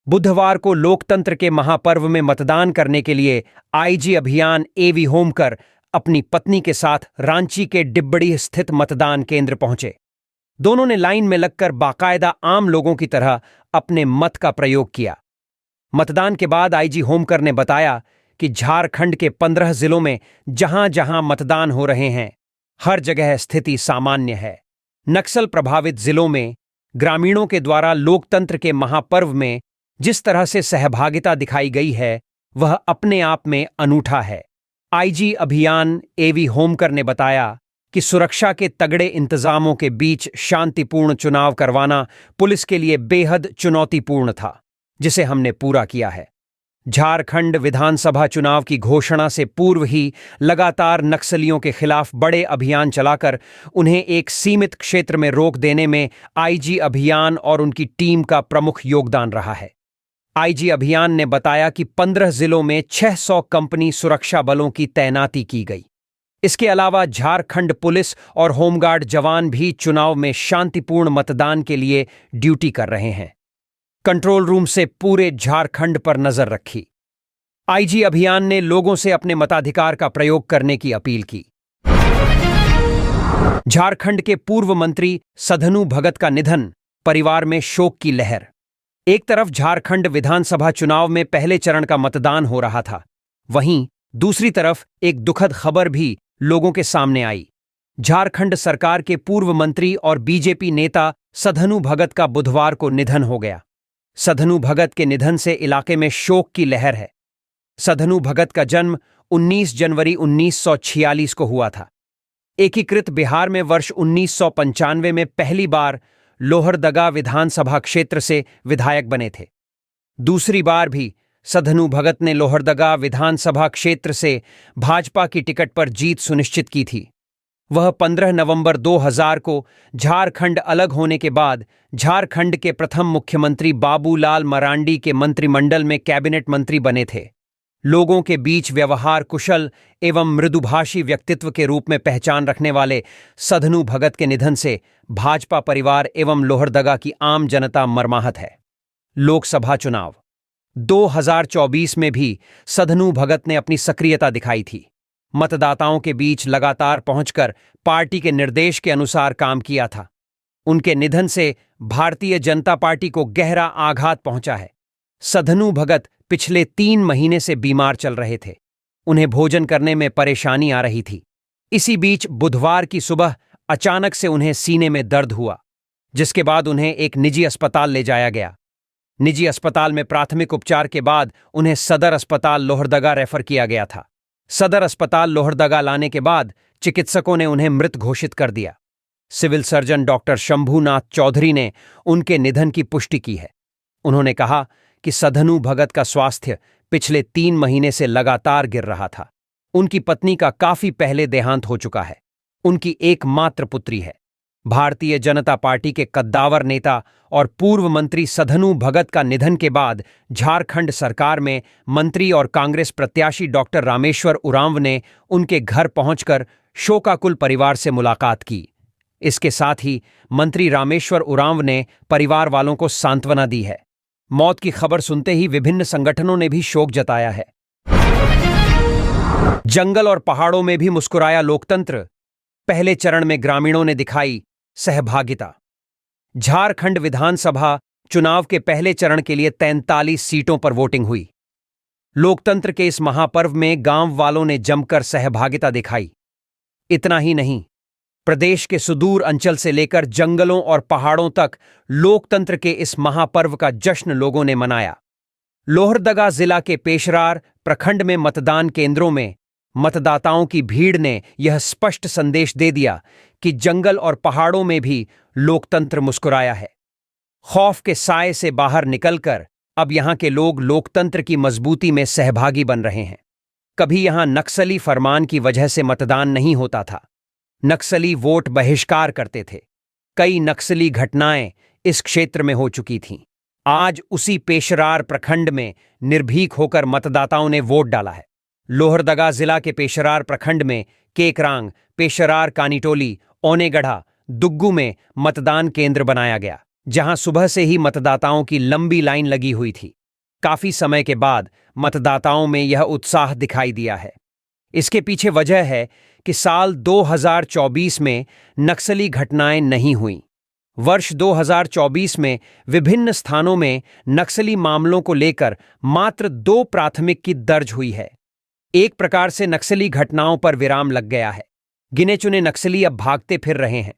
बुधवार को लोकतंत्र के महापर्व में मतदान करने के लिए आईजी अभियान एवी होमकर अपनी पत्नी के साथ रांची के डिब्बड़ी स्थित मतदान केंद्र पहुंचे। दोनों ने लाइन में लगकर बाकायदा आम लोगों की तरह अपने मत का प्रयोग किया। मतदान के बाद आईजी होमकर ने बताया कि झारखंड के 15 जिलों में जहां जहां मतदान हो रहे हैं, हर जगह स्थिति सामान्य है। नक्सल प्रभावित जिलों में ग्रामीणों के द्वारा लोकतंत्र के महापर्व में जिस तरह से सहभागिता दिखाई गई है वह अपने आप में अनूठा है। आईजी अभियान एवी होमकर ने बताया कि सुरक्षा के तगड़े इंतजामों के बीच शांतिपूर्ण चुनाव करवाना पुलिस के लिए बेहद चुनौतीपूर्ण था, जिसे हमने पूरा किया है। झारखंड विधानसभा चुनाव की घोषणा से पूर्व ही लगातार नक्सलियों के खिलाफ बड़े अभियान चलाकर उन्हें एक सीमित क्षेत्र में रोक देने में आईजी अभियान और उनकी टीम का प्रमुख योगदान रहा है। आईजी अभियान ने बताया कि 15 जिलों में 600 कंपनी सुरक्षा बलों की तैनाती की गई। इसके अलावा झारखंड पुलिस और होमगार्ड जवान भी चुनाव में शांतिपूर्ण मतदान के लिए ड्यूटी कर रहे हैं। कंट्रोल रूम से पूरे झारखंड पर नजर रखी। आईजी अभियान ने लोगों से अपने मताधिकार का प्रयोग करने की अपील की। झारखंड के पूर्व मंत्री सधनु भगत का निधन, परिवार में शोक की लहर। एक तरफ झारखंड विधानसभा चुनाव में पहले चरण का मतदान हो रहा था, वहीं दूसरी तरफ एक दुखद खबर भी लोगों के सामने आई। झारखंड सरकार के पूर्व मंत्री और बीजेपी नेता सधनु भगत का बुधवार को निधन हो गया। सधनु भगत के निधन से इलाके में शोक की लहर है। सधनु भगत का जन्म 19 जनवरी 1946 को हुआ था। एकीकृत बिहार में वर्ष 1995 में पहली बार लोहरदगा विधानसभा क्षेत्र से विधायक बने थे। दूसरी बार भी सधनु भगत ने लोहरदगा विधानसभा क्षेत्र से भाजपा की टिकट पर जीत सुनिश्चित की थी। वह 15 नवंबर 2000 को झारखंड अलग होने के बाद झारखंड के प्रथम मुख्यमंत्री बाबूलाल मरांडी के मंत्रिमंडल में कैबिनेट मंत्री बने थे। लोगों के बीच व्यवहार कुशल एवं मृदुभाषी व्यक्तित्व के रूप में पहचान रखने वाले सधनु भगत के निधन से भाजपा परिवार एवं लोहरदगा की आम जनता मर्माहत है। लोकसभा चुनाव 2024 में भी सधनु भगत ने अपनी सक्रियता दिखाई थी। मतदाताओं के बीच लगातार पहुंचकर पार्टी के निर्देश के अनुसार काम किया था। उनके निधन से भारतीय जनता पार्टी को गहरा आघात पहुंचा है। सधनु भगत पिछले 3 महीने से बीमार चल रहे थे। उन्हें भोजन करने में परेशानी आ रही थी। इसी बीच बुधवार की सुबह अचानक से उन्हें सीने में दर्द हुआ, जिसके बाद उन्हें एक निजी अस्पताल ले जाया गया। निजी अस्पताल में प्राथमिक उपचार के बाद उन्हें सदर अस्पताल लोहरदगा रेफर किया गया था। सदर अस्पताल लोहरदगा लाने के बाद चिकित्सकों ने उन्हें मृत घोषित कर दिया। Civil surgeon doctor Shambhunath Chaudhary ने उनके निधन की पुष्टि की है। उन्होंने कहा कि सधनु भगत का स्वास्थ्य पिछले 3 महीने से लगातार गिर रहा था। उनकी पत्नी का काफी पहले देहांत हो चुका है। उनकी एकमात्र पुत्री है। भारतीय जनता पार्टी के कद्दावर नेता और पूर्व मंत्री सधनु भगत का निधन के बाद झारखंड सरकार में मंत्री और कांग्रेस प्रत्याशी डॉक्टर रामेश्वर उरांव ने उनके घर पहुंचकर शोकाकुल परिवार से मुलाकात की। इसके साथ ही मंत्री रामेश्वर उरांव ने परिवार वालों को सांत्वना दी है। मौत की खबर सुनते ही विभिन्न संगठनों ने भी शोक जताया है। जंगल और पहाड़ों में भी मुस्कुराया लोकतंत्र, पहले चरण में ग्रामीणों ने दिखाई सहभागिता। झारखंड विधानसभा चुनाव के पहले चरण के लिए 43 सीटों पर वोटिंग हुई। लोकतंत्र के इस महापर्व में गांव वालों ने जमकर सहभागिता दिखाई। इतना ही नहीं, प्रदेश के सुदूर अंचल से लेकर जंगलों और पहाड़ों तक लोकतंत्र के इस महापर्व का जश्न लोगों ने मनाया। लोहरदगा जिला के पेशरार प्रखंड में मतदान केंद्रों में मतदाताओं की भीड़ ने यह स्पष्ट संदेश दे दिया कि जंगल और पहाड़ों में भी लोकतंत्र मुस्कुराया है। खौफ के साए से बाहर निकलकर अब यहां के लोग लोकतंत्र की मजबूती में सहभागी बन रहे हैं। कभी यहां नक्सली फरमान की वजह से मतदान नहीं होता था। नक्सली वोट बहिष्कार करते थे। कई नक्सली घटनाएं इस क्षेत्र में हो चुकी थीं। आज उसी पेशरार प्रखंड में निर्भीक होकर मतदाताओं ने वोट डाला है। लोहरदगा जिला के पेशरार प्रखंड में केकरांग, पेशरार कानीटोली, ओनेगढ़ा, दुग्गू में मतदान केंद्र बनाया गया, जहां सुबह से ही मतदाताओं की लंबी लाइन लगी हुई थी। काफी समय के बाद मतदाताओं में यह उत्साह दिखाई दिया है। इसके पीछे वजह है कि साल 2024 में नक्सली घटनाएं नहीं हुईं। वर्ष 2024 में विभिन्न स्थानों में नक्सली मामलों को लेकर मात्र 2 प्राथमिकी दर्ज हुई है। एक प्रकार से नक्सली घटनाओं पर विराम लग गया है। गिने चुने नक्सली अब भागते फिर रहे हैं।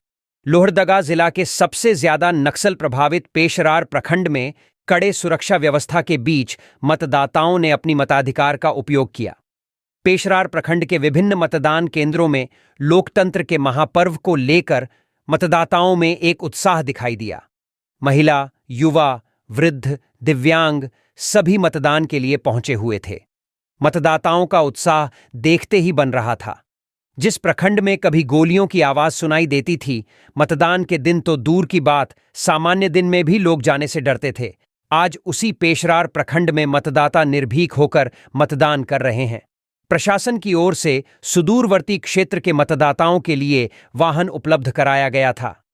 लोहरदगा जिला के सबसे ज्यादा नक्सल प्रभावित पेशरार प्रखंड में कड़े सुरक्षा व्यवस्था के बीच मतदाताओं ने अपनी मताधिकार का उपयोग किया। पेशरार प्रखंड के विभिन्न मतदान केंद्रों में लोकतंत्र के महापर्व को लेकर मतदाताओं में एक उत्साह दिखाई दिया। महिला, युवा, वृद्ध, दिव्यांग सभी मतदान के लिए पहुंचे हुए थे। मतदाताओं का उत्साह देखते ही बन रहा था। जिस प्रखंड में कभी गोलियों की आवाज सुनाई देती थी, मतदान के दिन तो दूर की बात, सामान्य दिन में भी लोग जाने से डरते थे, आज उसी पेशरार प्रखंड में मतदाता निर्भीक होकर मतदान कर रहे हैं। प्रशासन की ओर से सुदूरवर्ती क्षेत्र के मतदाताओं के लिए वाहन उपलब्ध कराया गया था।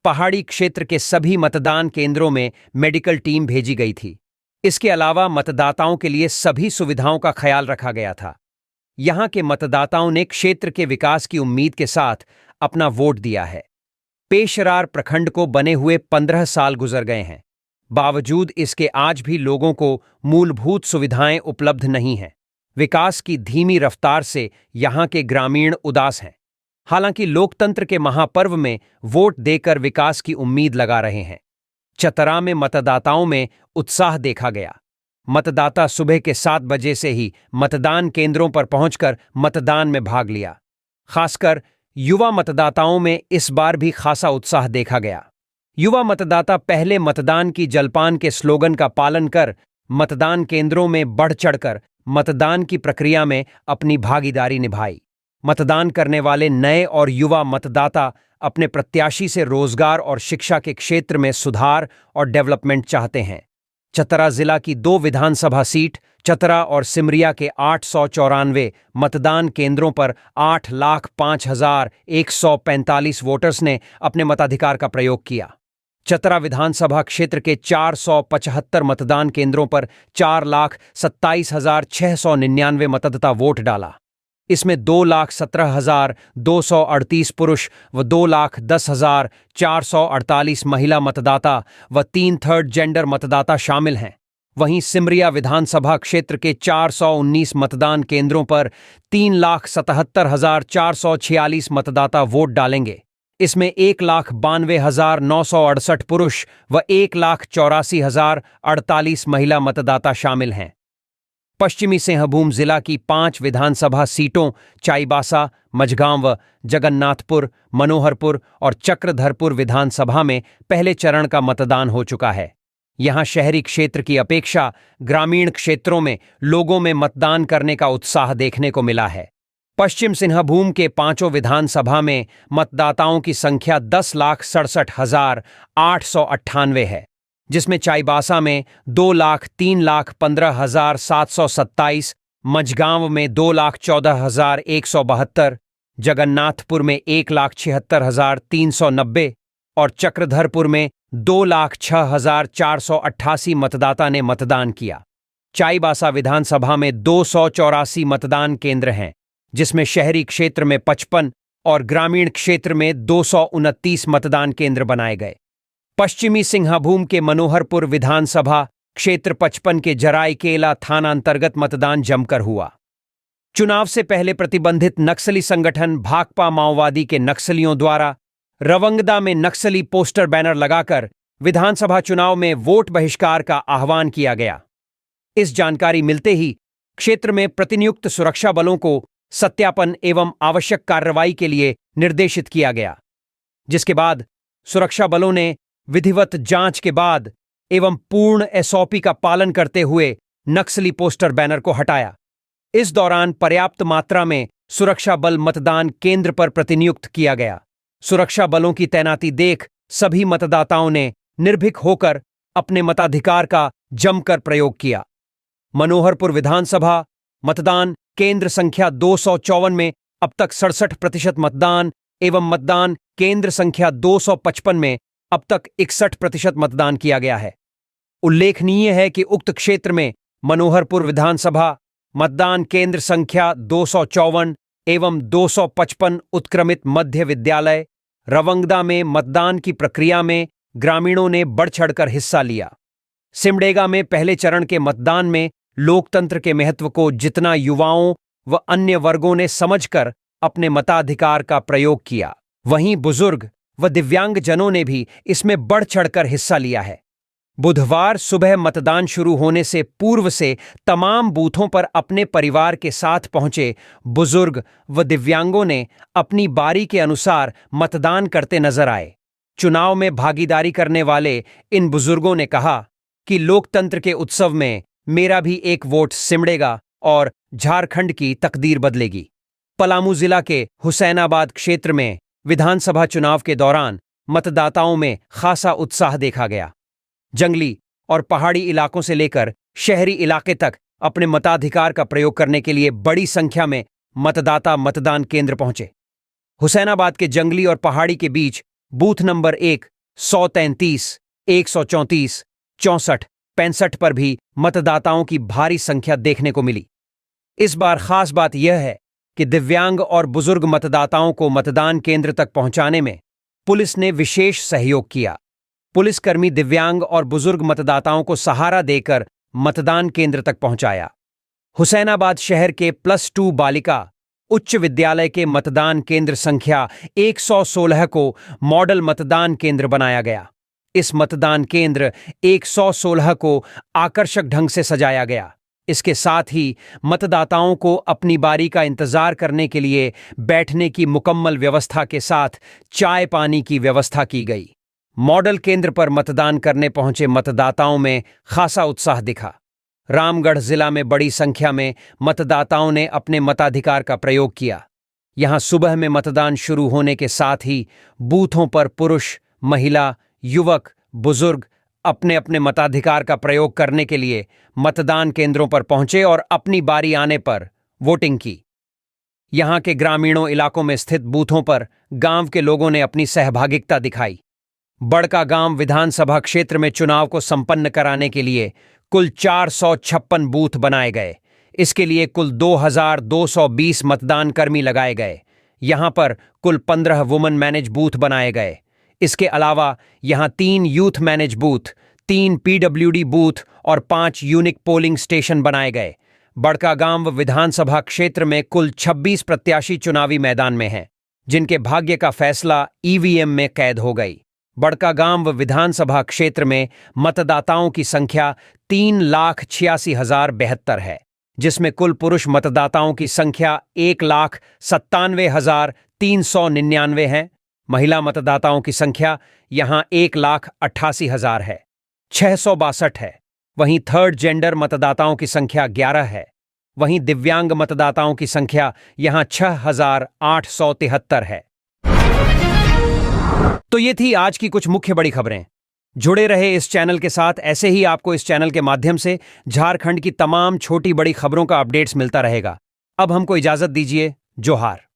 पहाड़ी क्षेत्र के सभी मतदान केंद्रों में मेडिकल टीम भेजी गई थी। इसके अलावा मतदाताओं के लिए सभी सुविधाओं का ख्याल रखा गया था। यहां के मतदाताओं ने क्षेत्र के विकास की उम्मीद के साथ अपना वोट दिया है। पेशरार प्रखंड को बने हुए 15 साल गुजर गए हैं। बावजूद इसके आज भी लोगों को मूलभूत सुविधाएं उपलब्ध नहीं हैं। विकास की धीमी रफ्तार से यहां के ग्रामीण उदास हैं। हालांकि लोकतंत्र के महापर्व में वोट देकर विकास की उम्मीद लगा रहे हैं। चतरा में मतदाताओं में उत्साह देखा गया। मतदाता सुबह के 7 बजे से ही मतदान केंद्रों पर पहुंचकर मतदान में भाग लिया। खासकर युवा मतदाताओं में इस बार भी खासा उत्साह देखा गया। युवा मतदाता पहले मतदान की जलपान के स्लोगन का पालन कर मतदान केंद्रों में बढ़ चढ़कर मतदान की प्रक्रिया में अपनी भागीदारी निभाई। मतदान करने वाले नए और युवा मतदाता अपने प्रत्याशी से रोजगार और शिक्षा के क्षेत्र में सुधार और डेवलपमेंट चाहते हैं। चतरा जिला की 2 विधानसभा सीट चतरा और सिमरिया के 894 मतदान केंद्रों पर 8,05,145 वोटर्स ने अपने मताधिकार का प्रयोग किया। चतरा विधानसभा क्षेत्र के 475 मतदान केंद्रों पर 4,27,699 मतदाता वोट डाला। इसमें 2,17,238 पुरुष व 2,10,448 महिला मतदाता व 3/3 जेंडर मतदाता शामिल हैं। वहीं सिमरिया विधानसभा क्षेत्र के 419 मतदान केंद्रों पर 3,77,446 मतदाता वोट डालेंगे। इसमें 1,92,968 पुरुष व 1,84,048 महिला मतदाता शामिल हैं। पश्चिमी सिंहभूम जिला की 5 विधानसभा सीटों चाईबासा, मझगांव व जगन्नाथपुर, मनोहरपुर और चक्रधरपुर विधानसभा में पहले चरण का मतदान हो चुका है। यहां शहरी क्षेत्र की अपेक्षा ग्रामीण क्षेत्रों में लोगों में मतदान करने का उत्साह देखने को मिला है। पश्चिम सिंहभूम के 5 विधानसभा में मतदाताओं की संख्या 10,67,898 है, जिसमें चाईबासा में 2,03,15,727, मझगांव में 2,14,172, जगन्नाथपुर में 1,76,390 और चक्रधरपुर में 2,06,488 मतदाता ने मतदान किया। चाईबासा विधानसभा में 284 मतदान केंद्र हैं, जिसमें शहरी क्षेत्र में 55 और ग्रामीण क्षेत्र में 229 मतदान केंद्र बनाए गए। पश्चिमी सिंहभूम के मनोहरपुर विधानसभा क्षेत्र 55 के जराईकेला थाना अंतर्गत मतदान जमकर हुआ। चुनाव से पहले प्रतिबंधित नक्सली संगठन भाकपा माओवादी के नक्सलियों द्वारा रवंगदा में नक्सली पोस्टर बैनर लगाकर विधानसभा चुनाव में वोट बहिष्कार का आह्वान किया गया। इस जानकारी मिलते ही क्षेत्र में प्रतिनियुक्त सुरक्षा बलों को सत्यापन एवं आवश्यक कार्रवाई के लिए निर्देशित किया गया, जिसके बाद सुरक्षा बलों ने विधिवत जांच के बाद एवं पूर्ण एसओपी का पालन करते हुए नक्सली पोस्टर बैनर को हटाया। इस दौरान पर्याप्त मात्रा में सुरक्षा बल मतदान केंद्र पर प्रतिनियुक्त किया गया। सुरक्षा बलों की तैनाती देख सभी मतदाताओं ने निर्भीक होकर अपने मताधिकार का जमकर प्रयोग किया। मनोहरपुर विधानसभा मतदान केंद्र संख्या 254 में अब तक 67% मतदान एवं मतदान केंद्र संख्या 255 में अब तक 61% मतदान किया गया है। उल्लेखनीय है कि उक्त क्षेत्र में मनोहरपुर विधानसभा मतदान केंद्र संख्या 254 एवं 255 उत्क्रमित मध्य विद्यालय रवंगदा में मतदान की प्रक्रिया में ग्रामीणों ने बढ़ चढ़कर हिस्सा लिया। सिमडेगा में पहले चरण के मतदान में लोकतंत्र के महत्व को जितना युवाओं व अन्य वर्गों ने समझकर अपने मताधिकार का प्रयोग किया। वहीं बुजुर्ग व दिव्यांगजनों ने भी इसमें बढ़ चढ़कर हिस्सा लिया है। बुधवार सुबह मतदान शुरू होने से पूर्व से तमाम बूथों पर अपने परिवार के साथ पहुंचे बुजुर्ग व दिव्यांगों ने अपनी बारी के अनुसार मतदान करते नजर आए। चुनाव में भागीदारी करने वाले इन बुजुर्गों ने कहा कि लोकतंत्र के उत्सव में मेरा भी एक वोट सिमड़ेगा और झारखंड की तकदीर बदलेगी। पलामू जिला के हुसैनाबाद क्षेत्र में विधानसभा चुनाव के दौरान मतदाताओं में खासा उत्साह देखा गया। जंगली और पहाड़ी इलाकों से लेकर शहरी इलाके तक अपने मताधिकार का प्रयोग करने के लिए बड़ी संख्या में मतदाता मतदान केंद्र पहुंचे। हुसैनाबाद के जंगली और पहाड़ी के बीच बूथ नंबर 1, 133, 134, 64, 65 पर भी मतदाताओं की भारी संख्या देखने को मिली। इस बार खास बात यह है कि दिव्यांग और बुजुर्ग मतदाताओं को मतदान केंद्र तक पहुंचाने में पुलिस ने विशेष सहयोग किया। पुलिसकर्मी दिव्यांग और बुजुर्ग मतदाताओं को सहारा देकर मतदान केंद्र तक पहुंचाया। हुसैनाबाद शहर के +2 बालिका उच्च विद्यालय के मतदान केंद्र संख्या 116 को मॉडल मतदान केंद्र बनाया गया। इस मतदान केंद्र 116 को आकर्षक ढंग से सजाया गया। इसके साथ ही मतदाताओं को अपनी बारी का इंतजार करने के लिए बैठने की मुकम्मल व्यवस्था के साथ चाय पानी की व्यवस्था की गई। मॉडल केंद्र पर मतदान करने पहुंचे मतदाताओं में खासा उत्साह दिखा। रामगढ़ जिला में बड़ी संख्या में मतदाताओं ने अपने मताधिकार का प्रयोग किया। यहां सुबह में मतदान शुरू होने के साथ ही बूथों पर पुरुष, महिला, युवक, बुजुर्ग अपने अपने मताधिकार का प्रयोग करने के लिए मतदान केंद्रों पर पहुंचे और अपनी बारी आने पर वोटिंग की। यहां के ग्रामीणों इलाकों में स्थित बूथों पर गांव के लोगों ने अपनी सहभागिता दिखाई। बड़कागांव विधानसभा क्षेत्र में चुनाव को संपन्न कराने के लिए कुल 456 बूथ बनाए गए। इसके लिए कुल 2220 मतदान कर्मी लगाए गए। यहां पर कुल 15 वुमेन मैनेज बूथ बनाए गए। इसके अलावा यहां 3 youth manage booth, 3 PWD booth और 5 यूनिक पोलिंग स्टेशन बनाए गए। बड़कागांव विधानसभा क्षेत्र में कुल 26 प्रत्याशी चुनावी मैदान में हैं, जिनके भाग्य का फैसला ईवीएम में कैद हो गई। बड़कागांव विधानसभा क्षेत्र में मतदाताओं की संख्या 3,86,072 है, जिसमें कुल पुरुष मतदाताओं की संख्या 1,97,399 है। महिला मतदाताओं की संख्या यहां 1,88,000 है, 662 है। वहीं थर्ड जेंडर मतदाताओं की संख्या 11 है। वहीं दिव्यांग मतदाताओं की संख्या यहां 6,873 है। तो ये थी आज की कुछ मुख्य बड़ी खबरें। जुड़े रहे इस चैनल के साथ। ऐसे ही आपको इस चैनल के माध्यम से झारखंड की तमाम छोटी बड़ी खबरों का अपडेट्स मिलता रहेगा। अब हमको इजाजत दीजिए। जोहार।